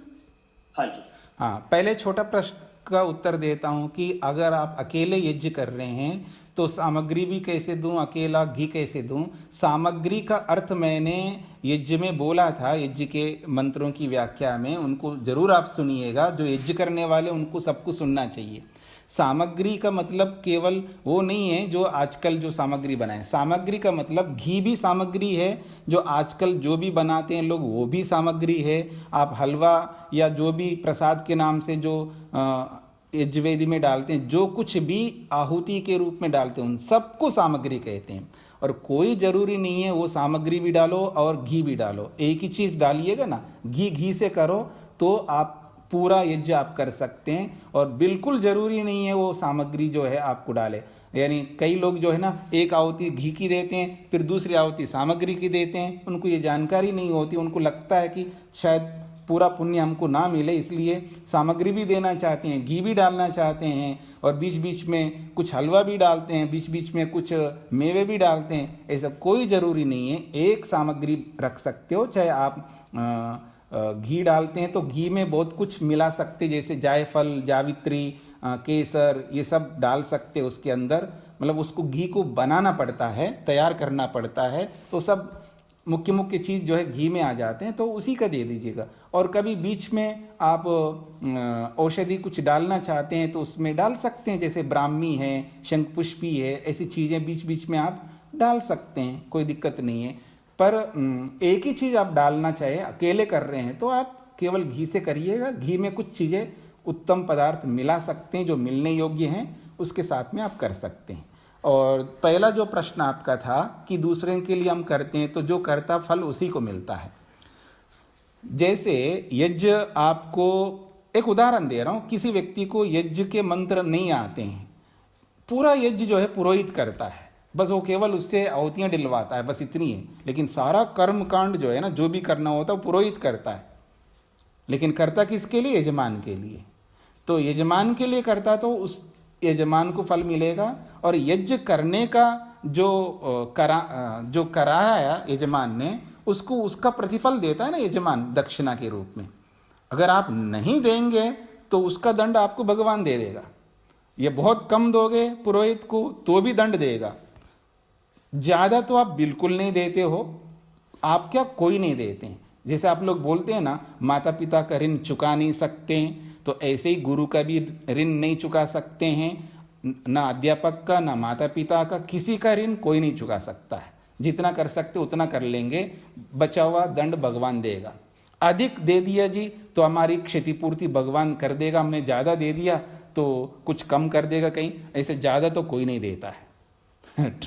हाँ जी। हाँ, पहले छोटा प्रश्न का उत्तर देता हूँ कि अगर आप अकेले यज्ञ कर रहे हैं तो सामग्री भी कैसे दूं, अकेला घी कैसे दूं? सामग्री का अर्थ मैंने यज्ञ में बोला था, यज्ञ के मंत्रों की व्याख्या में, उनको जरूर आप सुनिएगा। जो यज्ञ करने वाले उनको सबको सुनना चाहिए। सामग्री का मतलब केवल वो नहीं है जो आजकल जो सामग्री बनाए। सामग्री का मतलब घी भी सामग्री है, जो आजकल जो भी बनाते हैं लोग वो भी सामग्री है। आप हलवा या जो भी प्रसाद के नाम से जो यज्ञवेदी में डालते हैं, जो कुछ भी आहुति के रूप में डालते हैं, उन सबको सामग्री कहते हैं। और कोई जरूरी नहीं है वो सामग्री भी डालो और घी भी डालो, एक ही चीज डालिएगा ना। घी से करो तो आप पूरा यज्ञ आप कर सकते हैं। और बिल्कुल जरूरी नहीं है वो सामग्री जो है आपको डाले। यानी कई लोग जो है ना, एक आहुति घी की देते हैं, फिर दूसरी आहुति सामग्री की देते हैं। उनको ये जानकारी नहीं होती, उनको लगता है कि शायद पूरा पुण्य हमको ना मिले, इसलिए सामग्री भी देना चाहते हैं, घी भी डालना चाहते हैं, और बीच बीच में कुछ हलवा भी डालते हैं, बीच बीच में कुछ मेवे भी डालते हैं। ऐसा कोई ज़रूरी नहीं है, एक सामग्री रख सकते हो। चाहे आप घी डालते हैं तो घी में बहुत कुछ मिला सकते, जैसे जायफल, जावित्री, केसर, ये सब डाल सकते हैं उसके अंदर। मतलब उसको घी को बनाना पड़ता है, तैयार करना पड़ता है, तो सब मुख्य मुख्य चीज़ जो है घी में आ जाते हैं, तो उसी का दे दीजिएगा। और कभी बीच में आप औषधि कुछ डालना चाहते हैं तो उसमें डाल सकते हैं, जैसे ब्राह्मी है, शंखपुष्पी है, ऐसी चीज़ें बीच बीच में आप डाल सकते हैं, कोई दिक्कत नहीं है। पर एक ही चीज़ आप डालना चाहे, अकेले कर रहे हैं तो आप केवल घी से करिएगा। घी में कुछ चीज़ें, उत्तम पदार्थ मिला सकते हैं जो मिलने योग्य हैं, उसके साथ में आप कर सकते हैं। और पहला जो प्रश्न आपका था कि दूसरे के लिए हम करते हैं तो जो करता फल उसी को मिलता है। जैसे यज्ञ, आपको एक उदाहरण दे रहा हूँ, किसी व्यक्ति को यज्ञ के मंत्र नहीं आते हैं, पूरा यज्ञ जो है पुरोहित करता है, बस वो केवल उससे आहुतियाँ दिलवाता है, बस इतनी है। लेकिन सारा कर्म कांड जो है ना, जो भी करना होता है वो पुरोहित करता है। लेकिन करता किसके लिए? यजमान के लिए। तो यजमान के लिए करता तो उस यजमान को फल मिलेगा। और यज्ञ करने का जो कराया यजमान ने, उसको उसका प्रतिफल देता है ना यजमान, दक्षिणा के रूप में। अगर आप नहीं देंगे तो उसका दंड आपको भगवान दे देगा। ये बहुत कम दोगे पुरोहित को तो भी दंड देगा, ज़्यादा तो आप बिल्कुल नहीं देते हो। आप क्या, कोई नहीं देते हैं। जैसे आप लोग बोलते हैं ना, माता पिता का ऋण चुका नहीं सकते हैं, तो ऐसे ही गुरु का भी ऋण नहीं चुका सकते हैं। ना अध्यापक का, ना माता पिता का, किसी का ऋण कोई नहीं चुका सकता है। जितना कर सकते उतना कर लेंगे, बचा हुआ दंड भगवान देगा। अधिक दे दिया जी तो हमारी क्षतिपूर्ति भगवान कर देगा, हमने ज़्यादा दे दिया तो कुछ कम कर देगा कहीं, ऐसे ज़्यादा तो कोई नहीं देता है।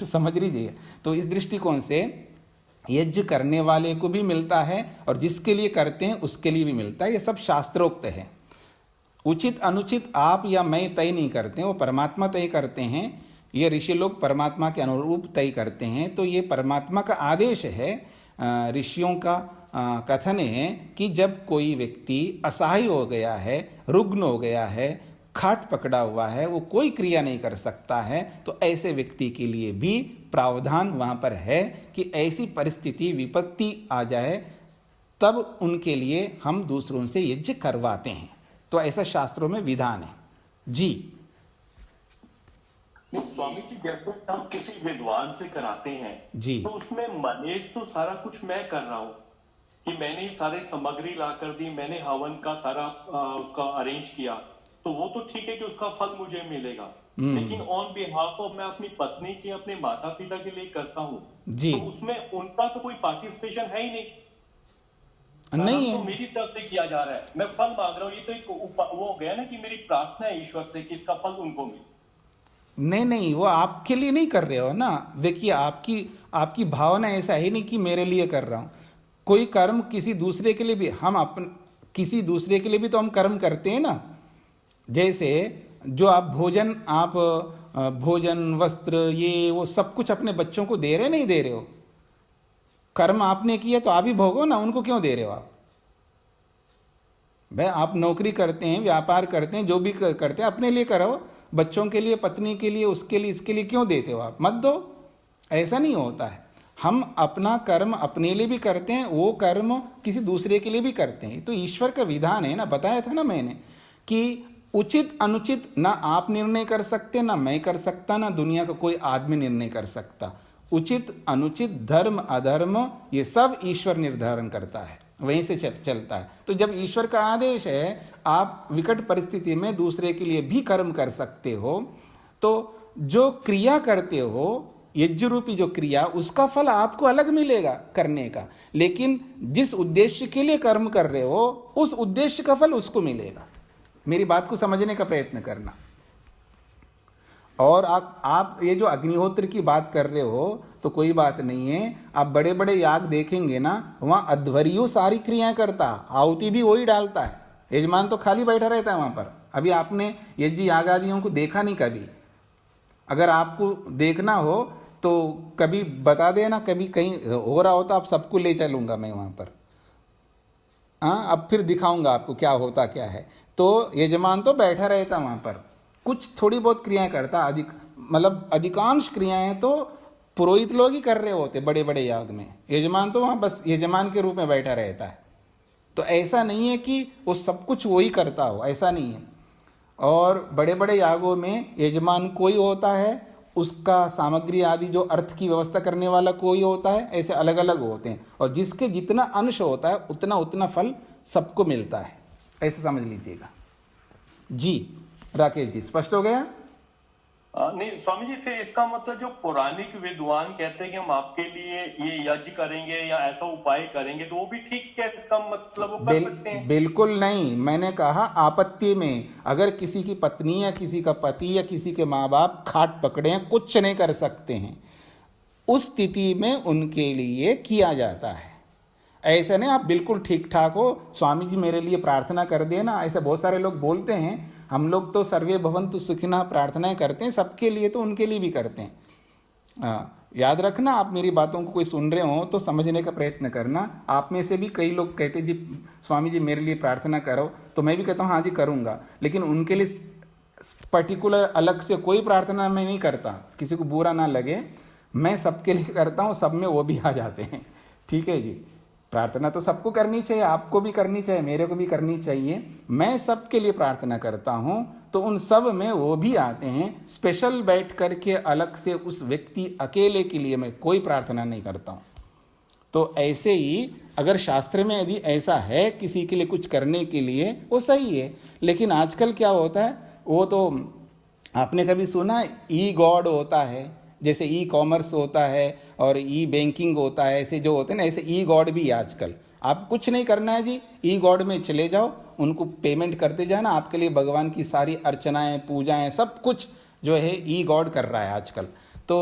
समझ लीजिए। तो इस दृष्टिकोण से यज्ञ करने वाले को भी मिलता है और जिसके लिए करते हैं उसके लिए भी मिलता है। ये सब शास्त्रोक्त है। उचित अनुचित आप या मैं तय नहीं करते हैं, वो परमात्मा तय करते हैं। ये ऋषि लोग परमात्मा के अनुरूप तय करते हैं। तो ये परमात्मा का आदेश है। ऋषियों का कथन है कि जब कोई व्यक्ति असहाय हो गया है, रुग्ण हो गया है, खाट पकड़ा हुआ है, वो कोई क्रिया नहीं कर सकता है, तो ऐसे व्यक्ति के लिए भी प्रावधान वहाँ पर है कि ऐसी परिस्थिति विपत्ति आ जाए तब उनके लिए हम दूसरों से यज्ञ करवाते हैं। तो ऐसा शास्त्रों में विधान है जी। स्वामी जी, जैसे हम किसी विद्वान से कराते हैं जी। तो उसमें मैनेज तो सारा कुछ मैं कर रहा हूँ कि मैंने ही सारे सामग्री ला कर दी, मैंने हवन का सारा उसका अरेंज किया, तो वो तो ठीक है कि उसका फल मुझे मिलेगा। लेकिन ऑन बिहाफ ऑफ मैं अपनी पत्नी की, अपने माता पिता के लिए करता हूँ जी। तो उसमें उनका तो कोई पार्टिसिपेशन है ही नहीं, नहीं तो है। मेरी तरफ से किया जा रहा है, मैं फल मांग रहा हूँ। ये तो एक वो हो गया ना कि मेरी प्रार्थना है ईश्वर से कि इसका फल उनको मिले। नहीं, वो आपके लिए नहीं कर रहे हो ना। देखिए, आपकी भावना ऐसा है नहीं कि मेरे लिए कर रहा हूं। कोई कर्म किसी दूसरे के लिए भी किसी दूसरे के लिए भी तो हम कर्म करते हैं ना। जैसे जो आप भोजन, वस्त्र, ये वो सब कुछ अपने बच्चों को दे रहे नहीं दे रहे हो? कर्म आपने किया तो आप ही भोगो ना, उनको क्यों दे रहे हो आप? भाई, आप नौकरी करते हैं, व्यापार करते हैं, जो भी करते हैं अपने लिए करो, बच्चों के लिए, पत्नी के लिए, उसके लिए, इसके लिए क्यों देते हो आप? मत दो। ऐसा नहीं होता है। हम अपना कर्म अपने लिए भी करते हैं, वो कर्म किसी दूसरे के लिए भी करते हैं। तो ईश्वर का विधान है ना, बताया था ना मैंने कि उचित अनुचित ना आप निर्णय कर सकते, ना मैं कर सकता, ना दुनिया का कोई आदमी निर्णय कर सकता। उचित अनुचित, धर्म अधर्म, ये सब ईश्वर निर्धारण करता है, वहीं से चलता है। तो जब ईश्वर का आदेश है, आप विकट परिस्थिति में दूसरे के लिए भी कर्म कर सकते हो, तो जो क्रिया करते हो, यज्ञ रूपी जो क्रिया, उसका फल आपको अलग मिलेगा करने का, लेकिन जिस उद्देश्य के लिए कर्म कर रहे हो, उस उद्देश्य का फल उसको मिलेगा। मेरी बात को समझने का प्रयत्न करना। और आप ये जो अग्निहोत्र की बात कर रहे हो, तो कोई बात नहीं है। आप बड़े बड़े याग देखेंगे ना, वहाँ अध्वर्यु सारी क्रियाएं करता, आहुति भी वही डालता है, यजमान तो खाली बैठा रहता है वहाँ पर। अभी आपने यज्ञ याग आदियों को देखा नहीं कभी। अगर आपको देखना हो तो कभी बता देना, कभी कहीं हो रहा हो तो आप सबको ले चलूँगा मैं वहाँ पर। हाँ, अब फिर दिखाऊँगा आपको क्या होता क्या है। तो यजमान तो बैठा रहता वहाँ पर, कुछ थोड़ी बहुत क्रियाएं करता, अधिकांश क्रियाएं तो पुरोहित लोग ही कर रहे होते बड़े बड़े याग में। यजमान तो वहाँ बस यजमान के रूप में बैठा रहता है। तो ऐसा नहीं है कि वो सब कुछ वही करता हो, ऐसा नहीं है। और बड़े बड़े यागों में यजमान कोई होता है, उसका सामग्री आदि जो अर्थ की व्यवस्था करने वाला कोई होता है, ऐसे अलग अलग होते हैं। और जिसके जितना अंश होता है उतना फल सबको मिलता है, ऐसे समझ लीजिएगा जी। राकेश जी, स्पष्ट हो गया? नहीं स्वामी जी, फिर इसका मतलब जो पौराणिक विद्वान कहते हैं कि हम आपके लिए ये यज्ञ करेंगे या ऐसा उपाय करेंगे, तो वो भी ठीक है? इसका मतलब वो कर सकते हैं? बिल्कुल नहीं। मैंने कहा आपत्ति में, अगर किसी की पत्नी या किसी का पति या किसी के माँ बाप खाट पकड़े हैं, कुछ नहीं कर सकते हैं, उस स्थिति में उनके लिए किया जाता है। ऐसे नहीं आप बिल्कुल ठीक ठाक हो, स्वामी जी मेरे लिए प्रार्थना कर देना, ऐसे बहुत सारे लोग बोलते हैं। हम लोग तो सर्वे भवन्तु सुखिनः प्रार्थनाएं करते हैं सबके लिए, तो उनके लिए भी करते हैं। याद रखना, आप मेरी बातों को कोई सुन रहे हो तो समझने का प्रयत्न करना। आप में से भी कई लोग कहते जी स्वामी जी मेरे लिए प्रार्थना करो, तो मैं भी कहता हूँ हाँ जी करूँगा, लेकिन उनके लिए पर्टिकुलर अलग से कोई प्रार्थना मैं नहीं करता। किसी को बुरा ना लगे, मैं सबके लिए करता हूँ, सब में वो भी आ जाते हैं। ठीक है जी, प्रार्थना तो सबको करनी चाहिए, आपको भी करनी चाहिए, मेरे को भी करनी चाहिए। मैं सबके लिए प्रार्थना करता हूँ, तो उन सब में वो भी आते हैं। स्पेशल बैठ करके अलग से उस व्यक्ति अकेले के लिए मैं कोई प्रार्थना नहीं करता हूँ। तो ऐसे ही अगर शास्त्र में यदि ऐसा है किसी के लिए कुछ करने के लिए, वो सही है। लेकिन आजकल क्या होता है, वो तो आपने कभी सुना ई गॉड होता है, जैसे ई कॉमर्स होता है और ई बैंकिंग होता है, ऐसे जो होते हैं ना, ऐसे ई गॉड भी आजकल। आप कुछ नहीं करना है जी, ई गॉड में चले जाओ, उनको पेमेंट करते जाना, आपके लिए भगवान की सारी अर्चनाएं, पूजाएं, सब कुछ जो है ई गॉड कर रहा है आजकल। तो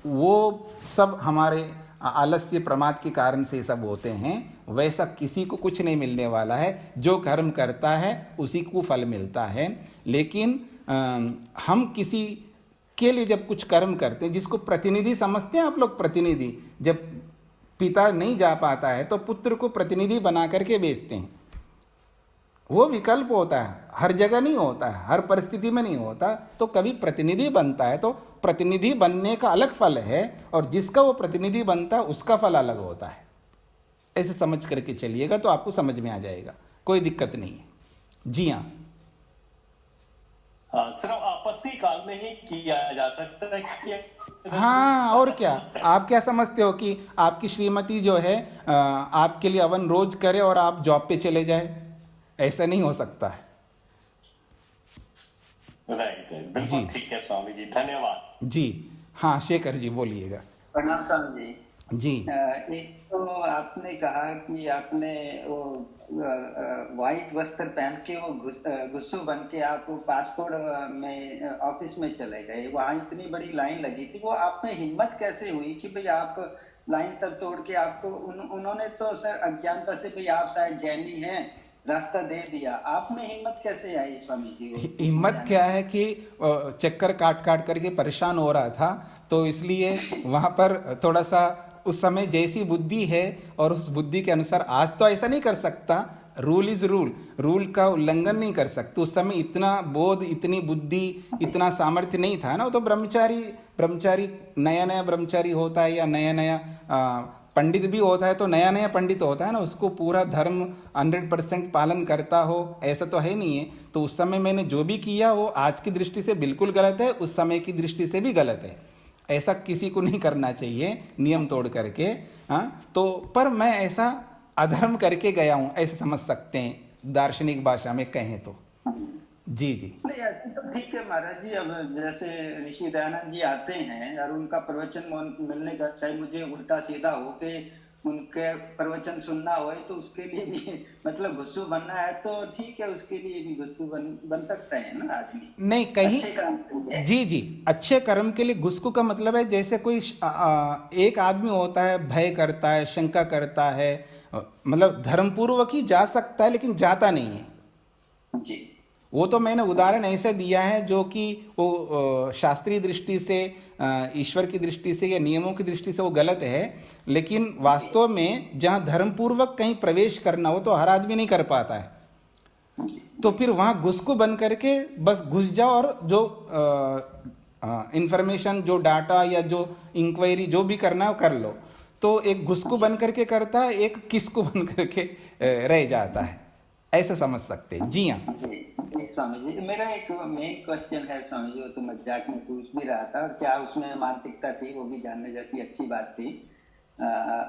वो सब हमारे आलस्य प्रमाद के कारण से सब होते हैं। वैसा किसी को कुछ नहीं मिलने वाला है, जो कर्म करता है उसी को फल मिलता है। लेकिन हम किसी के लिए जब कुछ कर्म करते हैं, जिसको प्रतिनिधि समझते हैं आप लोग, प्रतिनिधि, जब पिता नहीं जा पाता है तो पुत्र को प्रतिनिधि बना करके भेजते हैं। वो विकल्प होता है, हर जगह नहीं होता है, हर परिस्थिति में नहीं होता। तो कभी प्रतिनिधि बनता है तो प्रतिनिधि बनने का अलग फल है, और जिसका वो प्रतिनिधि बनता है उसका फल अलग होता है। ऐसे समझ करके चलिएगा तो आपको समझ में आ जाएगा, कोई दिक्कत नहीं है। जी हाँ, हाँ सिर्फ आपत्ति काल में ही किया जा सकता है कि हाँ, और क्या। आप क्या समझते हो कि आपकी श्रीमती जो है आपके लिए अवन रोज करे और आप जॉब पे चले जाए? ऐसा नहीं हो सकता है। राइट, बिल्कुल जी। ठीक है स्वामी जी, धन्यवाद। जी हाँ, शेखर जी बोलिएगा। प्रणाम स्वामी जी। जी एक तो आपने कहा कि आपने वो व्हाइट वस्त्र पहन के वो गुस्सू बन के आप पासपोर्ट में ऑफिस में चले गए, वहां इतनी बड़ी लाइन लगी थी। वो आप में हिम्मत कैसे हुई कि भाई आप लाइन सब तोड़ के आपको उन्होंने तो सर अज्ञानता से भाई आप शायद जैनी हैं रास्ता दे दिया, आप में हिम्मत कैसे आई स्वामी जी? हिम्मत क्या है कि चक्कर काट काट करके परेशान हो रहा था, तो इसलिए वहाँ पर थोड़ा सा उस समय जैसी बुद्धि है और उस बुद्धि के अनुसार, आज तो ऐसा नहीं कर सकता, रूल इज रूल, रूल का उल्लंघन नहीं कर सकते। उस समय इतना बोध, इतनी बुद्धि, इतना सामर्थ्य नहीं था ना। वो तो ब्रह्मचारी नया नया ब्रह्मचारी होता है, या नया नया पंडित भी होता है, तो नया नया पंडित होता है ना, उसको पूरा धर्म 100% पालन करता हो ऐसा तो है नहीं है। तो उस समय मैंने जो भी किया वो आज की दृष्टि से बिल्कुल गलत है, उस समय की दृष्टि से भी गलत है। ऐसा किसी को नहीं करना चाहिए नियम तोड़ करके। हाँ, तो पर मैं ऐसा अधर्म करके गया हूँ, ऐसे समझ सकते हैं दार्शनिक भाषा में कहें तो। जी जी, नहीं ऐसे तो ठीक है महाराज जी। अब जैसे ऋषि दयानंद जी आते हैं और उनका प्रवचन मिलने का, चाहे मुझे उल्टा सीधा हो के उनके प्रवचन सुनना हो, तो उसके लिए भी मतलब गुस्सू बनना है तो ठीक है, उसके लिए भी गुस्सू बन सकता है ना आदमी। नहीं कहीं अच्छे काम के लिए। जी जी, अच्छे कर्म के लिए गुस्कू का मतलब है जैसे कोई एक आदमी होता है, भय करता है, शंका करता है, मतलब धर्मपूर्वक ही जा सकता है लेकिन जाता नहीं है। जी, वो तो मैंने उदाहरण ऐसे दिया है जो कि वो शास्त्रीय दृष्टि से, ईश्वर की दृष्टि से या नियमों की दृष्टि से वो गलत है, लेकिन वास्तव में जहाँ धर्मपूर्वक कहीं प्रवेश करना हो तो हर आदमी नहीं कर पाता है। तो फिर वहाँ घुसको बन करके बस घुस जाओ और जो इंफॉर्मेशन, जो डाटा या जो इंक्वायरी जो भी करना है वो कर लो। तो एक घुसको बन करके करता है, एक किसको बन करके रह जाता है, ऐसे समझ सकते हैं। जी हाँ जी स्वामी जी, मेरा एक मेन क्वेश्चन है स्वामी जी, वो तो मजाक में पूछ भी रहा था, और क्या उसमें मानसिकता थी वो भी जानने जैसी अच्छी बात थी।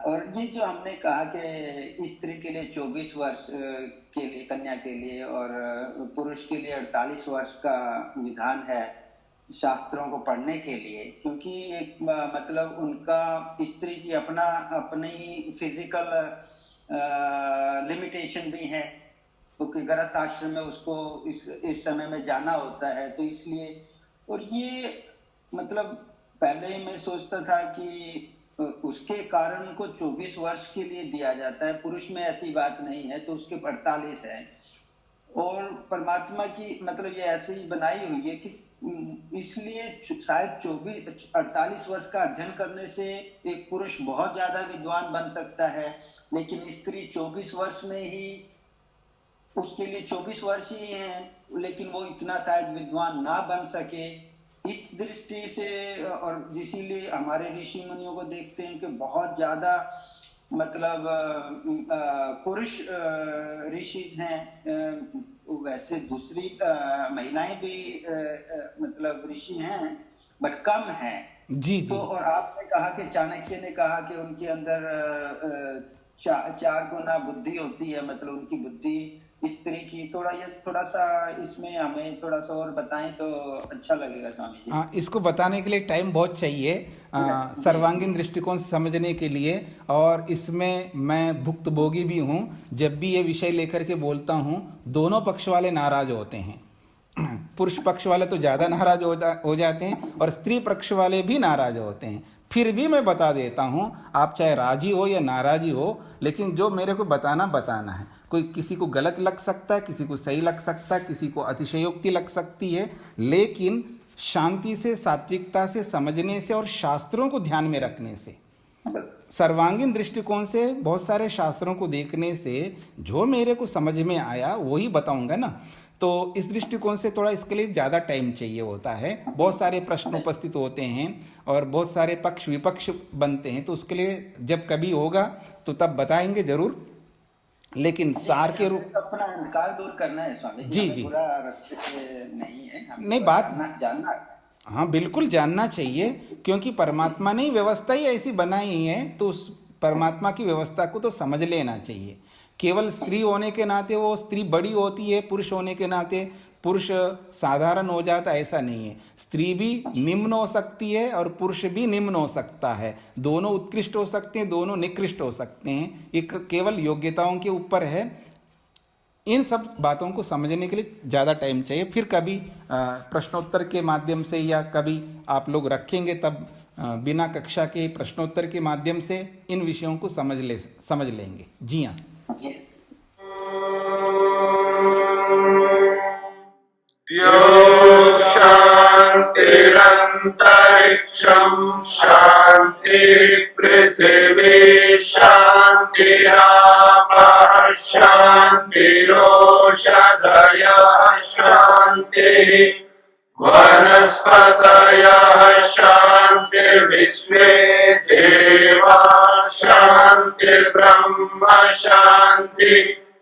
और ये जो हमने कहा कि स्त्री के लिए 24 वर्ष के लिए, कन्या के लिए, और पुरुष के लिए 48 वर्ष का विधान है शास्त्रों को पढ़ने के लिए, क्योंकि एक मतलब उनका स्त्री की अपनी फिजिकल लिमिटेशन भी है, क्योंकि गृहस्थ आश्रम में उसको इस समय में जाना होता है, तो इसलिए। और ये मतलब पहले मैं सोचता था कि उसके कारण उनको 24 वर्ष के लिए दिया जाता है, पुरुष में ऐसी बात नहीं है, तो उसके 48 है। और परमात्मा की मतलब ये ऐसे ही बनाई हुई है कि इसलिए शायद 48 वर्ष का अध्ययन करने से एक पुरुष बहुत ज्यादा विद्वान बन सकता है, लेकिन स्त्री 24 वर्ष में ही, उसके लिए 24 वर्ष ही हैं, लेकिन वो इतना शायद विद्वान ना बन सके। इस दृष्टि से, और इसीलिए हमारे ऋषि मुनियों को देखते हैं कि बहुत ज्यादा मतलब पुरुष ऋषि हैं, वैसे दूसरी महिलाएं भी मतलब ऋषि हैं, बट कम है। जी जी। तो और आपने कहा कि चाणक्य ने कहा कि उनके अंदर 4 गुना बुद्धि होती है, मतलब उनकी बुद्धि स्त्री की। थोड़ा सा इसमें हमें थोड़ा सा और बताएं तो अच्छा लगेगा स्वामी जी। हाँ, इसको बताने के लिए टाइम बहुत चाहिए, सर्वांगीण दृष्टिकोण से समझने के लिए, और इसमें मैं भुक्तभोगी भी हूँ। जब भी ये विषय लेकर के बोलता हूँ, दोनों पक्ष वाले नाराज होते हैं। पुरुष पक्ष वाले तो ज़्यादा नाराज हो जाते हैं, और स्त्री पक्ष वाले भी नाराज होते हैं। फिर भी मैं बता देता हूँ, आप चाहे राजी हो या नाराजी हो, लेकिन जो मेरे को बताना है। कोई किसी को गलत लग सकता है, किसी को सही लग सकता है, किसी को अतिशयोक्ति लग सकती है, लेकिन शांति से, सात्विकता से समझने से और शास्त्रों को ध्यान में रखने से सर्वांगीण दृष्टिकोण से बहुत सारे शास्त्रों को देखने से जो मेरे को समझ में आया वही बताऊंगा ना। तो इस दृष्टिकोण से थोड़ा इसके लिए ज़्यादा टाइम चाहिए होता है, बहुत सारे प्रश्न उपस्थित होते हैं और बहुत सारे पक्ष विपक्ष बनते हैं, तो उसके लिए जब कभी होगा तो तब बताएंगे जरूर, लेकिन सार के रूप अपना अहंकार दूर करना है स्वामी जी जी पूरा रक्षित नहीं है, नहीं बात जानना हाँ बिल्कुल जानना चाहिए, क्योंकि परमात्मा ने व्यवस्था ही ऐसी बनाई है तो उस परमात्मा की व्यवस्था को तो समझ लेना चाहिए। केवल स्त्री होने के नाते वो स्त्री बड़ी होती है, पुरुष होने के नाते पुरुष साधारण हो जाता, ऐसा नहीं है। स्त्री भी निम्न हो सकती है और पुरुष भी निम्न हो सकता है, दोनों उत्कृष्ट हो सकते हैं, दोनों निकृष्ट हो सकते हैं, एक केवल योग्यताओं के ऊपर है। इन सब बातों को समझने के लिए ज़्यादा टाइम चाहिए। फिर कभी प्रश्नोत्तर के माध्यम से या कभी आप लोग रखेंगे तब बिना कक्षा के प्रश्नोत्तर के माध्यम से इन विषयों को समझ लेंगे। जी हाँ शांतिरंतरिक्षं शांति पृथिवी शांतिरापः शांतिरोषधयः शांतिः वनस्पतयः शांतिर्विश्वे देवाः शांतिर्ब्रह्म शांति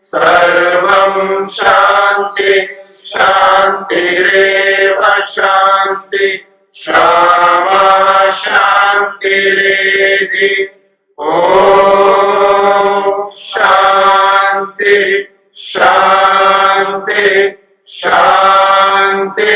सर्वं शांति शांतिरेव शांति क्षमा शांतिरेधि ओम शांति शांति शांति।